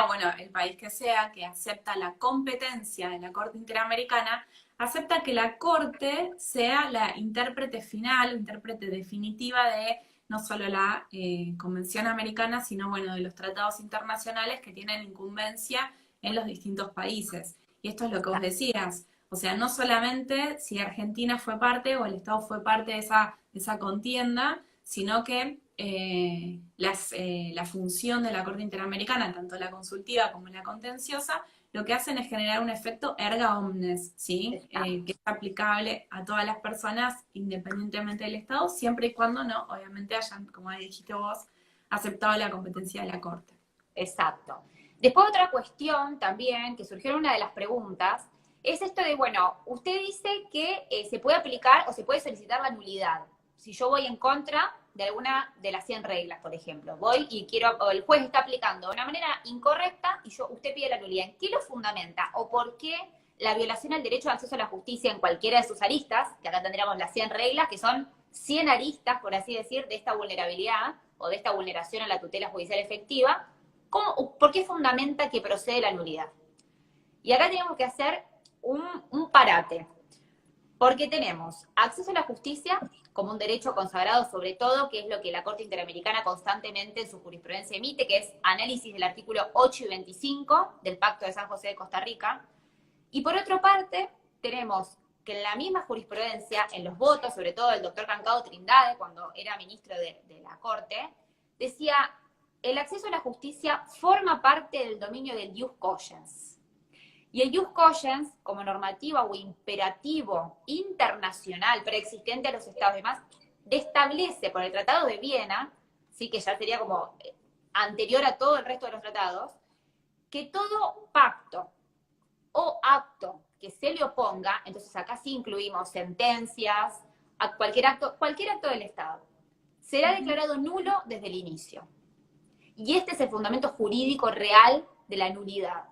Speaker 1: o bueno, el país que sea, que acepta la competencia de la Corte Interamericana, acepta que la Corte sea la intérprete final, intérprete definitiva de no solo la Convención Americana, sino bueno, de los tratados internacionales que tienen incumbencia en los distintos países. Y esto es lo que vos decías. O sea, no solamente si Argentina fue parte o el Estado fue parte de esa contienda, sino que la función de la Corte Interamericana, tanto la consultiva como la contenciosa, lo que hacen es generar un efecto erga omnes, ¿sí? Que es aplicable a todas las personas independientemente del Estado, siempre y cuando no, obviamente hayan, como dijiste vos, aceptado la competencia de la Corte.
Speaker 2: Exacto. Después otra cuestión también, que surgió en una de las preguntas, es esto de, bueno, usted dice que se puede aplicar o se puede solicitar la nulidad. Si yo voy en contra de alguna de las 100 reglas, por ejemplo, voy y o el juez está aplicando de una manera incorrecta y usted pide la nulidad. ¿En qué lo fundamenta? ¿O por qué la violación al derecho de acceso a la justicia en cualquiera de sus aristas, que acá tendríamos las 100 reglas, que son 100 aristas, por así decir, de esta vulnerabilidad o de esta vulneración a la tutela judicial efectiva. ¿Por qué fundamenta que procede la nulidad? Y acá tenemos que hacer un parate, porque tenemos acceso a la justicia como un derecho consagrado sobre todo, que es lo que la Corte Interamericana constantemente en su jurisprudencia emite, que es análisis del artículo 8 y 25 del Pacto de San José de Costa Rica. Y por otra parte, tenemos que en la misma jurisprudencia, en los votos, sobre todo el doctor Cancado Trindade, cuando era ministro de la Corte, decía, el acceso a la justicia forma parte del dominio del ius cogens. Y el ius cogens, como normativa o imperativo internacional preexistente a los estados y demás, establece por el Tratado de Viena, sí, que ya sería como anterior a todo el resto de los tratados, que todo pacto o acto que se le oponga, entonces acá sí incluimos sentencias, a cualquier acto del Estado, será declarado nulo desde el inicio. Y este es el fundamento jurídico real de la nulidad.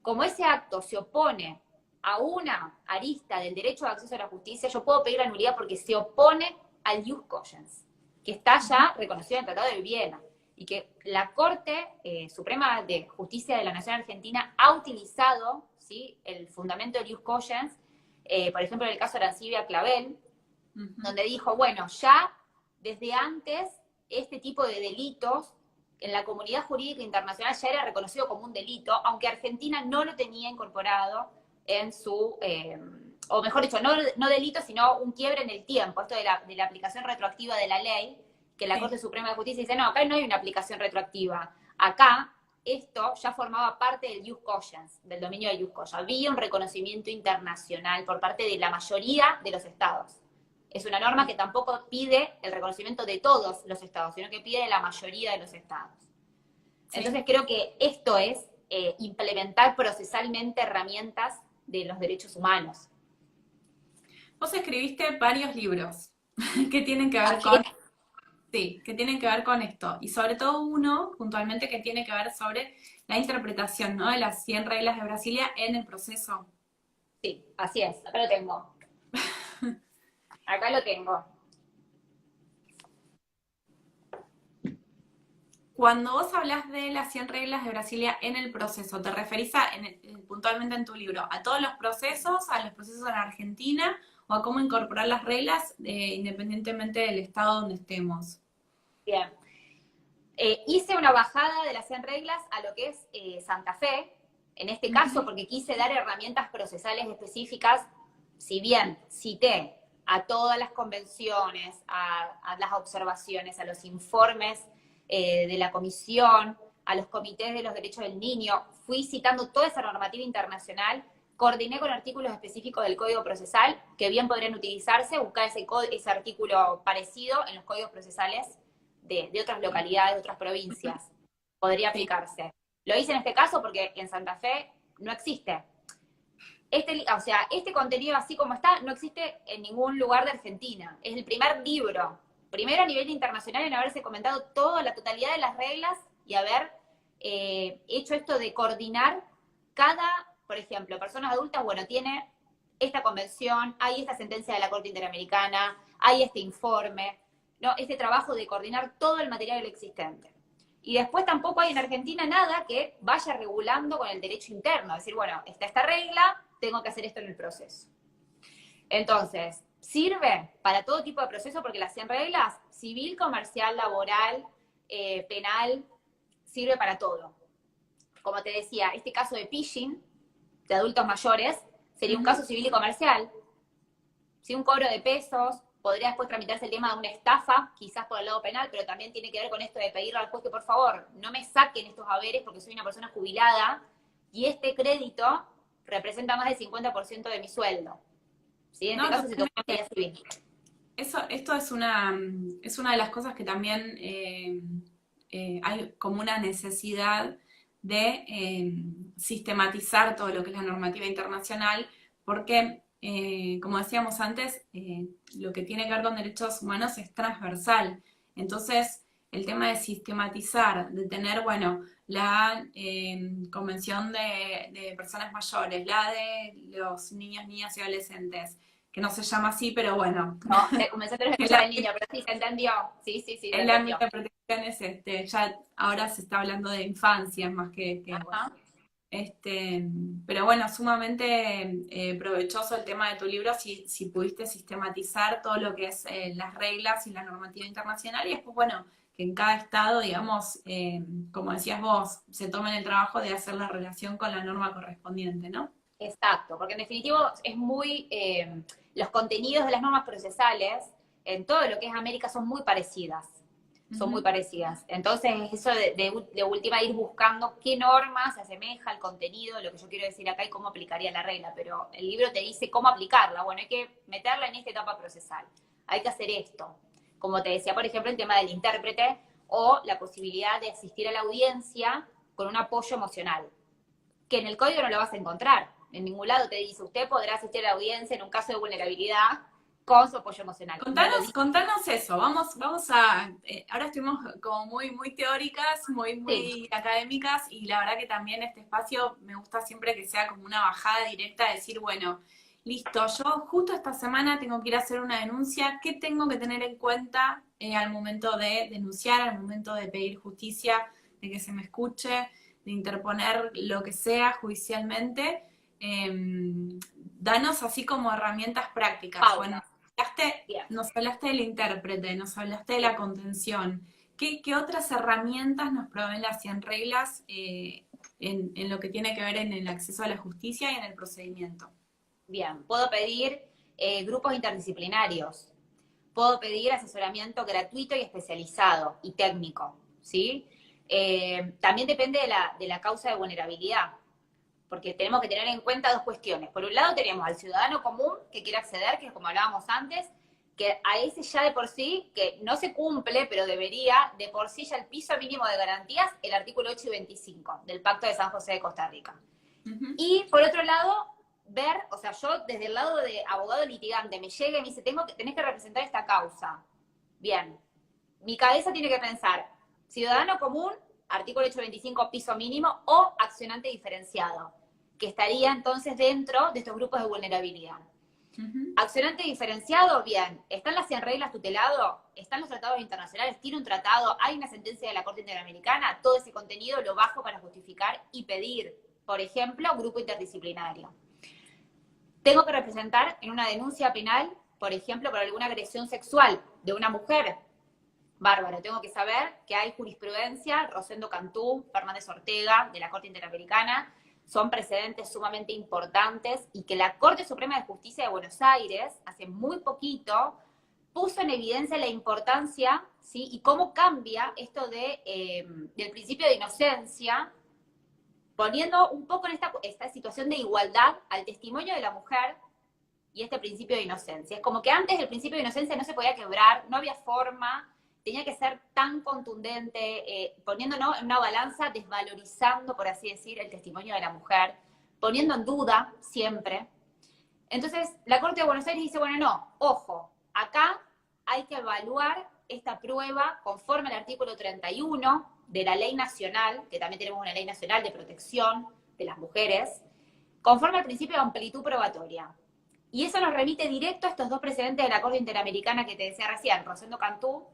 Speaker 2: Como ese acto se opone a una arista del derecho de acceso a la justicia, yo puedo pedir la nulidad porque se opone al ius cogens, que está ya reconocido en el Tratado de Viena, y que la Corte Suprema de Justicia de la Nación Argentina ha utilizado, ¿sí?, el fundamento del ius cogens, por ejemplo, en el caso de Arancibia Clavel, donde dijo, bueno, ya desde antes este tipo de delitos en la comunidad jurídica internacional ya era reconocido como un delito, aunque Argentina no lo tenía incorporado en su, o mejor dicho, no delito, sino un quiebre en el tiempo, esto de la aplicación retroactiva de la ley, que la Corte Suprema de Justicia dice, no, acá no hay una aplicación retroactiva, acá esto ya formaba parte del ius cogens, del dominio del ius cogens, había un reconocimiento internacional por parte de la mayoría de los estados. Es una norma que tampoco pide el reconocimiento de todos los estados, sino que pide de la mayoría de los estados. Sí. Entonces creo que esto es implementar procesalmente herramientas de los derechos humanos.
Speaker 1: Vos escribiste varios libros que tienen que ver con... Sí, que tienen que ver con esto. Y sobre todo uno, puntualmente, que tiene que ver sobre la interpretación, ¿no?, de las 100 reglas de Brasilia en el proceso.
Speaker 2: Sí, así es. Acá lo tengo. Acá lo tengo.
Speaker 1: Cuando vos hablas de las 100 reglas de Brasilia en el proceso, ¿te referís a, puntualmente en tu libro, a todos los procesos, a los procesos en Argentina, o a cómo incorporar las reglas independientemente del estado donde estemos?
Speaker 2: Bien. Hice una bajada de las 100 reglas a lo que es Santa Fe, en este caso porque quise dar herramientas procesales específicas, si bien cité a todas las convenciones, a las observaciones, a los informes de la comisión, a los comités de los derechos del niño, fui citando toda esa normativa internacional, coordiné con artículos específicos del Código Procesal, que bien podrían utilizarse, buscar ese artículo parecido en los códigos procesales de otras localidades, de otras provincias. Podría aplicarse. Lo hice en este caso porque en Santa Fe no existe. Este contenido así como está no existe en ningún lugar de Argentina. Es el primer libro, primero a nivel internacional en haberse comentado toda la totalidad de las reglas y haber hecho esto de coordinar por ejemplo, personas adultas, bueno, tiene esta convención, hay esta sentencia de la Corte Interamericana, hay este informe, ¿no? Este trabajo de coordinar todo el material existente. Y después tampoco hay en Argentina nada que vaya regulando con el derecho interno, es decir, bueno, está esta regla, tengo que hacer esto en el proceso. Entonces, sirve para todo tipo de proceso porque las 100 reglas, civil, comercial, laboral, penal, sirve para todo. Como te decía, este caso de phishing, de adultos mayores, sería un caso civil y comercial. Si un cobro de pesos, podría después tramitarse el tema de una estafa, quizás por el lado penal, pero también tiene que ver con esto de pedirle al juez que por favor no me saquen estos haberes porque soy una persona jubilada y este crédito representa más del 50% de mi sueldo. ¿Sí? En este caso se toma una medida civil.
Speaker 1: Esto es una de las cosas que también hay como una necesidad de sistematizar todo lo que es la normativa internacional, porque, como decíamos antes, lo que tiene que ver con derechos humanos es transversal. Entonces, el tema de sistematizar, de tener, bueno, la Convención de Personas Mayores, la de los niños, niñas y adolescentes, que no se llama así, pero bueno.
Speaker 2: No, comencé a escuchar el niño, pero sí, se entendió. Sí, sí, sí, se
Speaker 1: El
Speaker 2: entendió.
Speaker 1: ámbito de protección es ya ahora se está hablando de infancia más bueno.
Speaker 2: Ajá.
Speaker 1: Pero bueno, sumamente provechoso el tema de tu libro si pudiste sistematizar todo lo que es las reglas y la normativa internacional y después, bueno, que en cada estado, digamos, como decías vos, se tomen el trabajo de hacer la relación con la norma correspondiente, ¿no?
Speaker 2: Exacto, porque en definitivo es muy, los contenidos de las normas procesales en todo lo que es América son muy parecidas, son muy
Speaker 1: Ujú.
Speaker 2: parecidas. Entonces, eso de última ir buscando qué norma se asemeja al contenido, lo que yo quiero decir acá y cómo aplicaría la regla, pero el libro te dice cómo aplicarla. Bueno, hay que meterla en esta etapa procesal, hay que hacer esto. Como te decía, por ejemplo, el tema del intérprete o la posibilidad de asistir a la audiencia con un apoyo emocional, que en el código no lo vas a encontrar. En ningún lado te dice, usted podrá asistir a la audiencia en un caso de vulnerabilidad con su apoyo emocional. No lo dice.
Speaker 1: Contanos eso, vamos a, ahora estuvimos como muy teóricas,
Speaker 2: Sí,
Speaker 1: muy académicas, y la verdad que también este espacio me gusta siempre que sea como una bajada directa, de decir, bueno, listo, yo justo esta semana tengo que ir a hacer una denuncia, ¿qué tengo que tener en cuenta al momento de denunciar, al momento de pedir justicia, de que se me escuche, de interponer lo que sea judicialmente? Danos así como herramientas prácticas. Bueno,
Speaker 2: pauta. Bien,
Speaker 1: nos hablaste del intérprete, nos hablaste de
Speaker 2: sí.
Speaker 1: la contención. ¿Qué otras herramientas nos proveen las 100 reglas en lo que tiene que ver en el acceso a la justicia y en el procedimiento?
Speaker 2: Bien. Puedo pedir grupos interdisciplinarios. Puedo pedir asesoramiento gratuito y especializado y técnico, ¿sí? También depende de la causa de vulnerabilidad, porque tenemos que tener en cuenta dos cuestiones. Por un lado tenemos al ciudadano común que quiere acceder, que es como hablábamos antes, que a ese ya de por sí, que no se cumple, pero debería, de por sí ya el piso mínimo de garantías, el artículo 8 y 25 del Pacto de San José de Costa Rica.
Speaker 1: Ujú.
Speaker 2: Y por otro lado, ver, o sea, yo desde el lado de abogado litigante me llega y me dice, tenés que representar esta causa. Bien, mi cabeza tiene que pensar, ciudadano común, artículo 825, piso mínimo, o accionante diferenciado, que estaría entonces dentro de estos grupos de vulnerabilidad.
Speaker 1: Ujú.
Speaker 2: Accionante diferenciado, bien, ¿están las 100 reglas tutelado? ¿Están los tratados internacionales? ¿Tiene un tratado? ¿Hay una sentencia de la Corte Interamericana? Todo ese contenido lo bajo para justificar y pedir, por ejemplo, grupo interdisciplinario. Tengo que representar en una denuncia penal, por ejemplo, por alguna agresión sexual de una mujer. Bárbaro, tengo que saber que hay jurisprudencia, Rosendo Cantú, Fernández Ortega, de la Corte Interamericana, son precedentes sumamente importantes y que la Corte Suprema de Justicia de Buenos Aires, hace muy poquito, puso en evidencia la importancia, ¿sí? Y cómo cambia esto del principio de inocencia, poniendo un poco en esta situación de igualdad al testimonio de la mujer y este principio de inocencia. Es como que antes el principio de inocencia no se podía quebrar, no había forma, tenía que ser tan contundente, poniéndonos en una balanza, desvalorizando, por así decir, el testimonio de la mujer, poniendo en duda siempre. Entonces, la Corte de Buenos Aires dice, bueno, no, ojo, acá hay que evaluar esta prueba conforme al artículo 31 de la ley nacional, que también tenemos una ley nacional de protección de las mujeres, conforme al principio de amplitud probatoria. Y eso nos remite directo a estos dos precedentes de la Corte Interamericana que te decía recién, Rosendo Cantú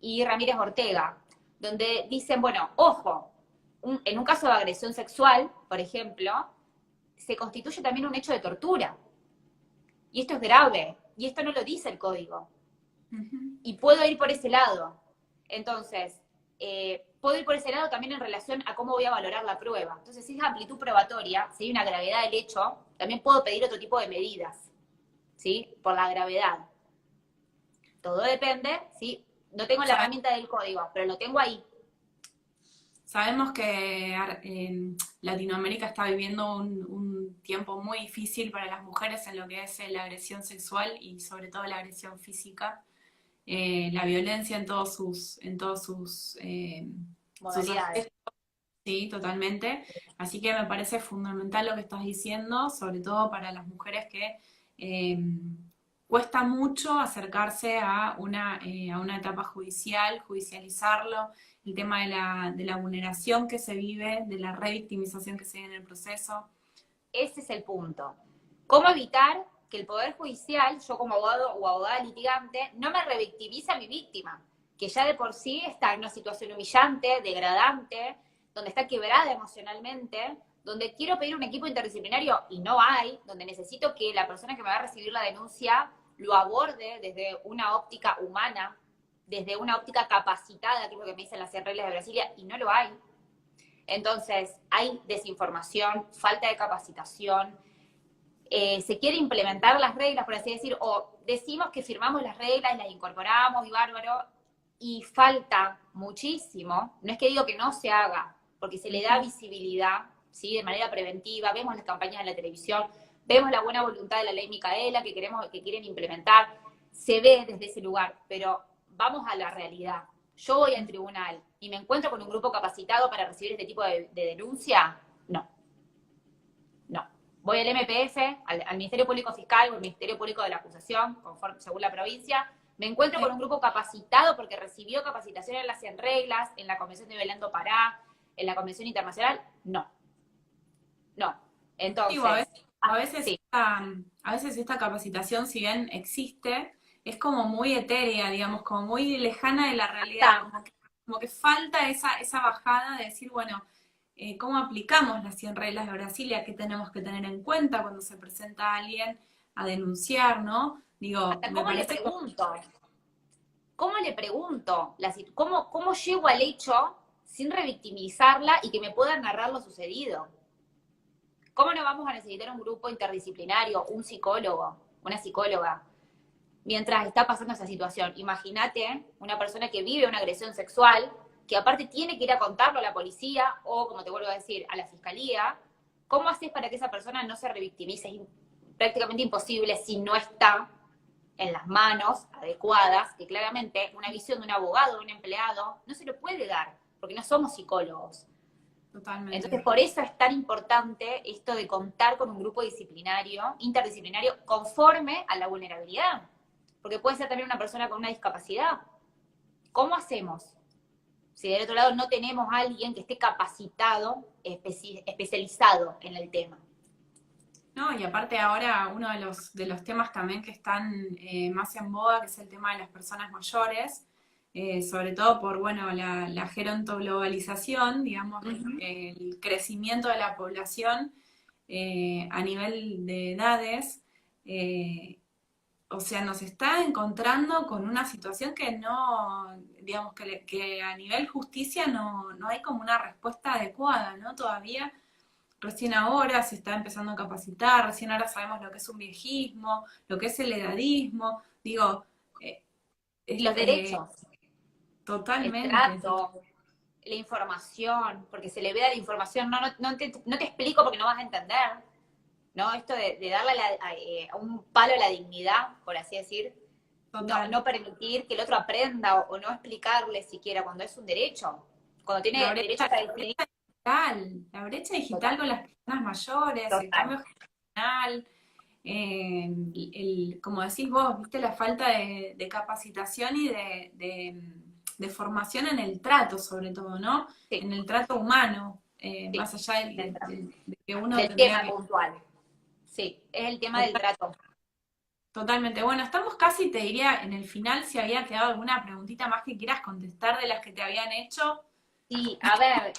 Speaker 2: y Ramírez Ortega, donde dicen, bueno, ojo, en un caso de agresión sexual, por ejemplo, se constituye también un hecho de tortura. Y esto es grave, y esto no lo dice el código.
Speaker 1: Ujú.
Speaker 2: Y puedo ir por ese lado. Entonces, puedo ir por ese lado también en relación a cómo voy a valorar la prueba. Entonces, si es amplitud probatoria, si hay una gravedad del hecho, también puedo pedir otro tipo de medidas, ¿sí? Por la gravedad. Todo depende, ¿sí? No tengo la herramienta del código, pero lo tengo ahí.
Speaker 1: Sabemos que Latinoamérica está viviendo un tiempo muy difícil para las mujeres en lo que es la agresión sexual y sobre todo la agresión física, la violencia sus
Speaker 2: Modalidades.
Speaker 1: aspectos, sí, totalmente. Así que me parece fundamental lo que estás diciendo, sobre todo para las mujeres que eh, cuesta mucho acercarse a una etapa judicial, judicializarlo, el tema de la vulneración que se vive, de la revictimización que se vive en el proceso.
Speaker 2: Ese es el punto. ¿Cómo evitar que el Poder Judicial, yo como abogado o abogada litigante, no me revictimiza a mi víctima, que ya de por sí está en una situación humillante, degradante, donde está quebrada emocionalmente, donde quiero pedir un equipo interdisciplinario y no hay, donde necesito que la persona que me va a recibir la denuncia lo aborde desde una óptica humana, desde una óptica capacitada, que es lo que me dicen las 100 reglas de Brasilia, y no lo hay. Entonces, hay desinformación, falta de capacitación, se quiere implementar las reglas, por así decir, o decimos que firmamos las reglas y las incorporamos y bárbaro, y falta muchísimo. No es que digo que no se haga, porque se le da visibilidad, ¿sí? De manera preventiva, vemos las campañas en la televisión, vemos la buena voluntad de la ley Micaela que quieren implementar, se ve desde ese lugar, pero vamos a la realidad. Yo voy al tribunal y me encuentro con un grupo capacitado para recibir este tipo de denuncia, no. Voy al MPF, al Ministerio Público Fiscal o al Ministerio Público de la Acusación, según la provincia, me encuentro con un grupo capacitado porque recibió capacitación en las 100 reglas, en la Convención de Belém do Pará, en la Convención Internacional, no. Entonces,
Speaker 1: Digo,
Speaker 2: sí.
Speaker 1: a veces esta capacitación, si bien existe, es como muy etérea, digamos, como muy lejana de la realidad, como que falta esa bajada de decir, bueno, ¿cómo aplicamos las 100 reglas de Brasilia? ¿Qué tenemos que tener en cuenta cuando se presenta alguien a denunciar, ¿no? Digo, me parece...
Speaker 2: ¿Cómo le pregunto? ¿Cómo llego al hecho sin revictimizarla y que me puedan narrar lo sucedido? ¿Cómo no vamos a necesitar un grupo interdisciplinario, un psicólogo, una psicóloga, mientras está pasando esa situación? Imagínate una persona que vive una agresión sexual, que aparte tiene que ir a contarlo a la policía o, como te vuelvo a decir, a la fiscalía. ¿Cómo haces para que esa persona no se revictimice? Es prácticamente imposible si no está en las manos adecuadas, que claramente una visión de un abogado, de un empleado, no se lo puede dar, porque no somos psicólogos.
Speaker 1: Totalmente.
Speaker 2: Entonces, por eso es tan importante esto de contar con un grupo disciplinario, interdisciplinario, conforme a la vulnerabilidad. Porque puede ser también una persona con una discapacidad. ¿Cómo hacemos? Si del otro lado no tenemos a alguien que esté capacitado, especializado en el tema.
Speaker 1: No, y aparte ahora uno de los temas también que están más en boga, que es el tema de las personas mayores, sobre todo por, bueno, la gerontoglobalización, digamos, el crecimiento de la población a nivel de edades, o sea, nos está encontrando con una situación que no, digamos, que a nivel justicia no hay como una respuesta adecuada, ¿no? Todavía recién ahora se está empezando a capacitar, recién ahora sabemos lo que es un viejismo, lo que es el edadismo, digo,
Speaker 2: Los derechos, el
Speaker 1: totalmente.
Speaker 2: trato, la información, porque se le vea la información, no te explico porque no vas a entender, ¿no? Esto de darle un palo a la dignidad, por así decir, no permitir que el otro aprenda o no explicarle siquiera cuando es un derecho, cuando tiene derecho a decidir.
Speaker 1: La brecha digital con las personas mayores, el cambio generacional, como decís vos, viste la falta de capacitación y de formación en el trato, sobre todo, ¿no?
Speaker 2: Sí.
Speaker 1: En el trato humano,
Speaker 2: Sí.
Speaker 1: más allá de que uno
Speaker 2: del tema puntual. Sí, es el tema del trato.
Speaker 1: Totalmente. Bueno, estamos casi, te diría, en el final, si había quedado alguna preguntita más que quieras contestar de las que te habían hecho.
Speaker 2: Sí, a ver,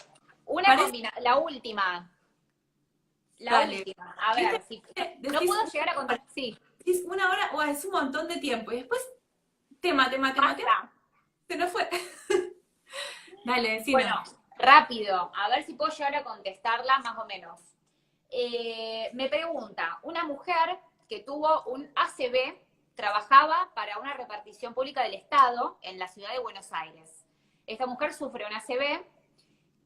Speaker 2: la última.
Speaker 1: Dale.
Speaker 2: Última. A ver, si no puedo llegar a contar. Sí.
Speaker 1: Es una hora, o es un montón de tiempo. Y después, tema. Se nos fue. Dale, decinos.
Speaker 2: Bueno, rápido. A ver si puedo llegar a contestarla más o menos. Me pregunta, una mujer que tuvo un ACV, trabajaba para una repartición pública del Estado en la ciudad de Buenos Aires. Esta mujer sufre un ACV,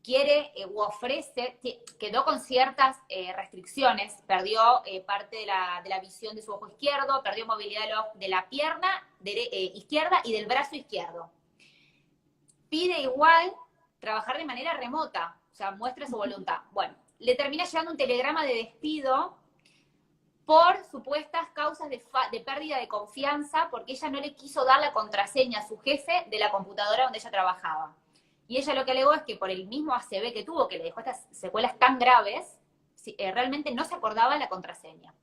Speaker 2: quiere u ofrece, quedó con ciertas restricciones, perdió parte de la visión de su ojo izquierdo, perdió movilidad de la pierna izquierda y del brazo izquierdo. Pide igual trabajar de manera remota, o sea, muestra su voluntad. Bueno, le termina llegando un telegrama de despido por supuestas causas de pérdida de confianza, porque ella no le quiso dar la contraseña a su jefe de la computadora donde ella trabajaba. Y ella lo que alegó es que por el mismo ACV que tuvo, que le dejó estas secuelas tan graves, realmente no se acordaba la contraseña.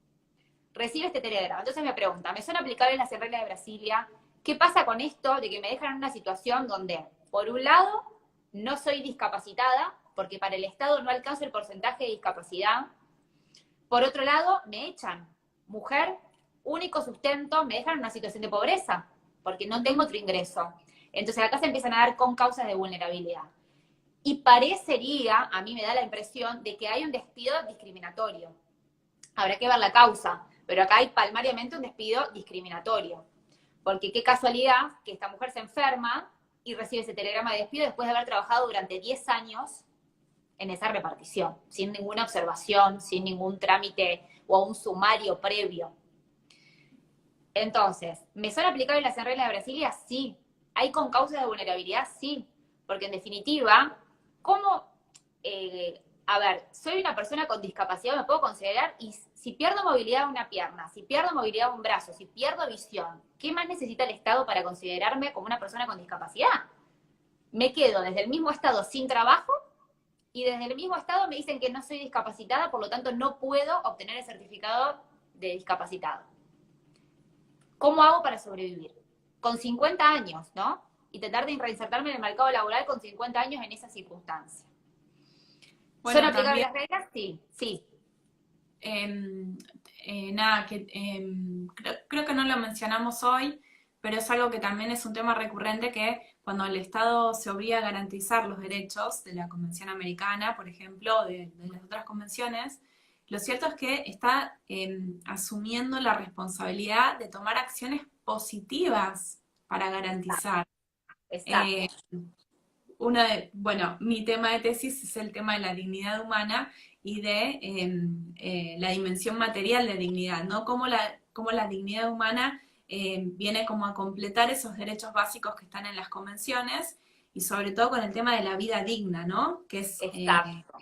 Speaker 2: recibe este telegrama. Entonces me pregunta, ¿me son aplicables las reglas de Brasilia? ¿Qué pasa con esto de que me dejan en una situación donde, por un lado, no soy discapacitada, porque para el Estado no alcanzo el porcentaje de discapacidad? Por otro lado, me echan. Mujer, único sustento, me dejan en una situación de pobreza, porque no tengo otro ingreso. Entonces acá se empiezan a dar con causas de vulnerabilidad. Y parecería, a mí me da la impresión, de que hay un despido discriminatorio. Habrá que ver la causa, pero acá hay palmariamente un despido discriminatorio. Porque qué casualidad que esta mujer se enferma y recibe ese telegrama de despido después de haber trabajado durante 10 años en esa repartición, sin ninguna observación, sin ningún trámite o un sumario previo. Entonces, ¿me son aplicables las reglas de Brasilia? Sí. ¿Hay con causas de vulnerabilidad? Sí. Porque en definitiva, ¿cómo? A ver, soy una persona con discapacidad, me puedo considerar, y si pierdo movilidad de una pierna, si pierdo movilidad de un brazo, si pierdo visión, ¿qué más necesita el Estado para considerarme como una persona con discapacidad? Me quedo desde el mismo estado sin trabajo y desde el mismo estado me dicen que no soy discapacitada, por lo tanto no puedo obtener el certificado de discapacitado. ¿Cómo hago para sobrevivir? Con 50 años, ¿no? Y tratar de reinsertarme en el mercado laboral con 50 años en esa circunstancia.
Speaker 1: Bueno,
Speaker 2: ¿Son aplicables
Speaker 1: también,
Speaker 2: las reglas? Sí, sí.
Speaker 1: nada, creo que no lo mencionamos hoy, pero es algo que también es un tema recurrente que cuando el Estado se obliga a garantizar los derechos de la Convención Americana, por ejemplo, de las otras convenciones, lo cierto es que está asumiendo la responsabilidad de tomar acciones positivas para garantizar. Eh,
Speaker 2: Exacto.
Speaker 1: bueno, mi tema de tesis es el tema de la dignidad humana y de la dimensión material de dignidad, ¿no? Cómo la dignidad humana viene como a completar esos derechos básicos que están en las convenciones y sobre todo con el tema de la vida digna, ¿no? Que es
Speaker 2: Exacto.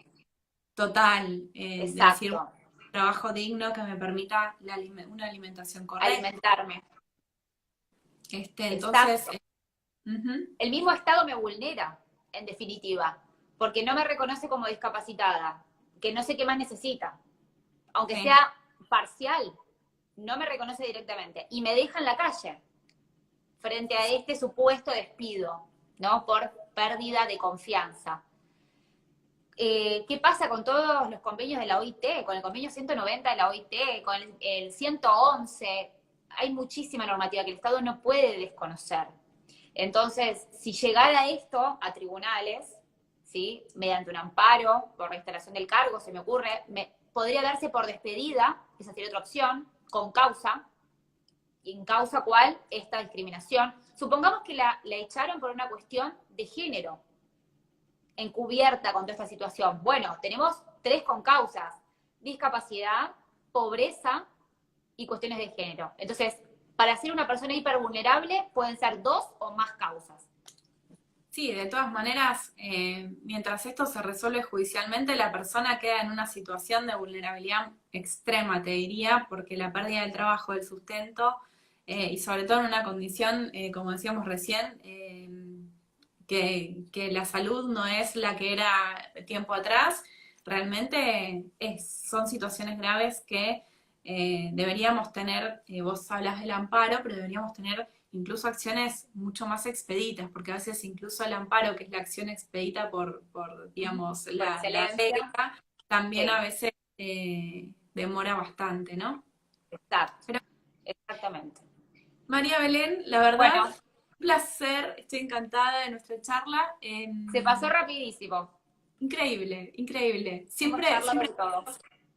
Speaker 1: total, de decir, un
Speaker 2: Exacto.
Speaker 1: trabajo digno que me permita una alimentación correcta.
Speaker 2: Alimentarme.
Speaker 1: Entonces,
Speaker 2: Exacto.
Speaker 1: ujú,
Speaker 2: El mismo Estado me vulnera, en definitiva, porque no me reconoce como discapacitada, que no sé qué más necesita. Aunque
Speaker 1: sí.
Speaker 2: sea parcial, no me reconoce directamente. Y me deja en la calle, frente a este supuesto despido, ¿no? Por pérdida de confianza. ¿Qué pasa con todos los convenios de la OIT? Con el convenio 190 de la OIT, con el 111, hay muchísima normativa que el Estado no puede desconocer. Entonces, si llegara esto a tribunales, ¿sí? Mediante un amparo por reinstalación del cargo, se me ocurre, podría darse por despedida, esa sería otra opción, con causa, y en causa cuál, esta discriminación. Supongamos que la echaron por una cuestión de género, encubierta con toda esta situación. Bueno, tenemos 3 concausas: discapacidad, pobreza y cuestiones de género. Entonces, para ser una persona hipervulnerable pueden ser 2 o más causas.
Speaker 1: Sí, de todas maneras, mientras esto se resuelve judicialmente, la persona queda en una situación de vulnerabilidad extrema, te diría, porque la pérdida del trabajo, del sustento, y sobre todo en una condición, como decíamos recién, que la salud no es la que era tiempo atrás, realmente son situaciones graves que deberíamos tener, vos hablas del amparo, pero deberíamos tener incluso acciones mucho más expeditas, porque a veces incluso el amparo, que es la acción expedita digamos,
Speaker 2: Por
Speaker 1: la
Speaker 2: excelencia,
Speaker 1: regla, también a
Speaker 2: sí,
Speaker 1: veces demora bastante, ¿no?
Speaker 2: exacto,
Speaker 1: Pero
Speaker 2: exactamente.
Speaker 1: María Belén, la verdad,
Speaker 2: Bueno,
Speaker 1: un placer, estoy encantada de nuestra charla.
Speaker 2: se pasó rapidísimo.
Speaker 1: Increíble, increíble.
Speaker 2: Hemos
Speaker 1: Siempre,
Speaker 2: charlado
Speaker 1: siempre
Speaker 2: de todo.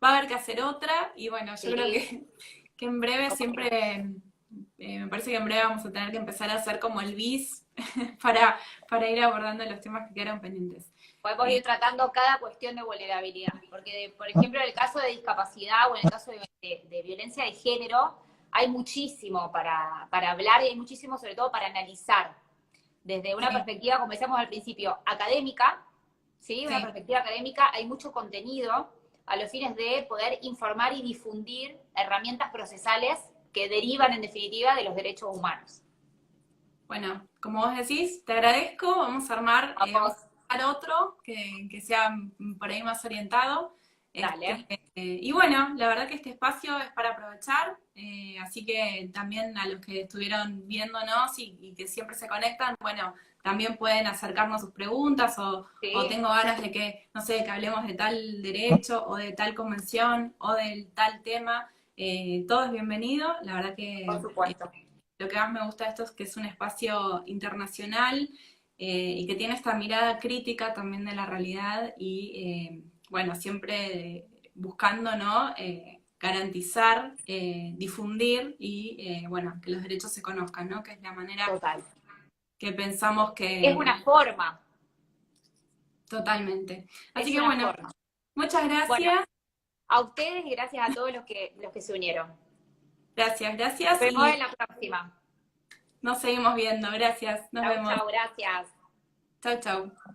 Speaker 1: va a haber que hacer otra y bueno, yo creo
Speaker 2: Sí,
Speaker 1: que en breve
Speaker 2: como no.
Speaker 1: siempre, me parece que en breve vamos a tener que empezar a hacer como el bis para ir abordando los temas que quedaron pendientes.
Speaker 2: Podemos
Speaker 1: Eh,
Speaker 2: ir tratando cada cuestión de vulnerabilidad, porque, por ejemplo, en el caso de discapacidad o en el caso de violencia de género, hay muchísimo para hablar y hay muchísimo sobre todo para analizar desde una
Speaker 1: sí,
Speaker 2: perspectiva, como decíamos al principio, académica, ¿sí? Una
Speaker 1: sí.
Speaker 2: perspectiva académica, hay mucho contenido a los fines de poder informar y difundir herramientas procesales que derivan en definitiva de los derechos humanos.
Speaker 1: Bueno, como vos decís, te agradezco. Vamos a
Speaker 2: A
Speaker 1: vamos
Speaker 2: vos,
Speaker 1: a armar otro que sea por ahí más orientado.
Speaker 2: Dale.
Speaker 1: Y bueno, la verdad que este espacio es para aprovechar, así que también a los que estuvieron viéndonos y que siempre se conectan, bueno, también pueden acercarnos sus preguntas o
Speaker 2: Sí,
Speaker 1: tengo ganas de que, no sé, que hablemos de tal derecho o de tal convención o del tal tema. Todo es bienvenido, la verdad que
Speaker 2: por supuesto.
Speaker 1: lo que más me gusta de esto es que es un espacio internacional y que tiene esta mirada crítica también de la realidad y, bueno, siempre buscando, ¿no? Garantizar, difundir y, bueno, que los derechos se conozcan, ¿no? Que es la manera
Speaker 2: Total.
Speaker 1: que pensamos
Speaker 2: Es
Speaker 1: que
Speaker 2: una forma,
Speaker 1: totalmente. Así
Speaker 2: es
Speaker 1: que,
Speaker 2: una
Speaker 1: bueno,
Speaker 2: forma.
Speaker 1: muchas
Speaker 2: Bueno,
Speaker 1: gracias,
Speaker 2: a ustedes y gracias a todos los que se unieron.
Speaker 1: gracias,
Speaker 2: Nos
Speaker 1: gracias
Speaker 2: vemos
Speaker 1: y
Speaker 2: en la próxima.
Speaker 1: nos seguimos viendo. Gracias, nos
Speaker 2: Chau,
Speaker 1: vemos.
Speaker 2: chau, gracias.
Speaker 1: Chau, chau.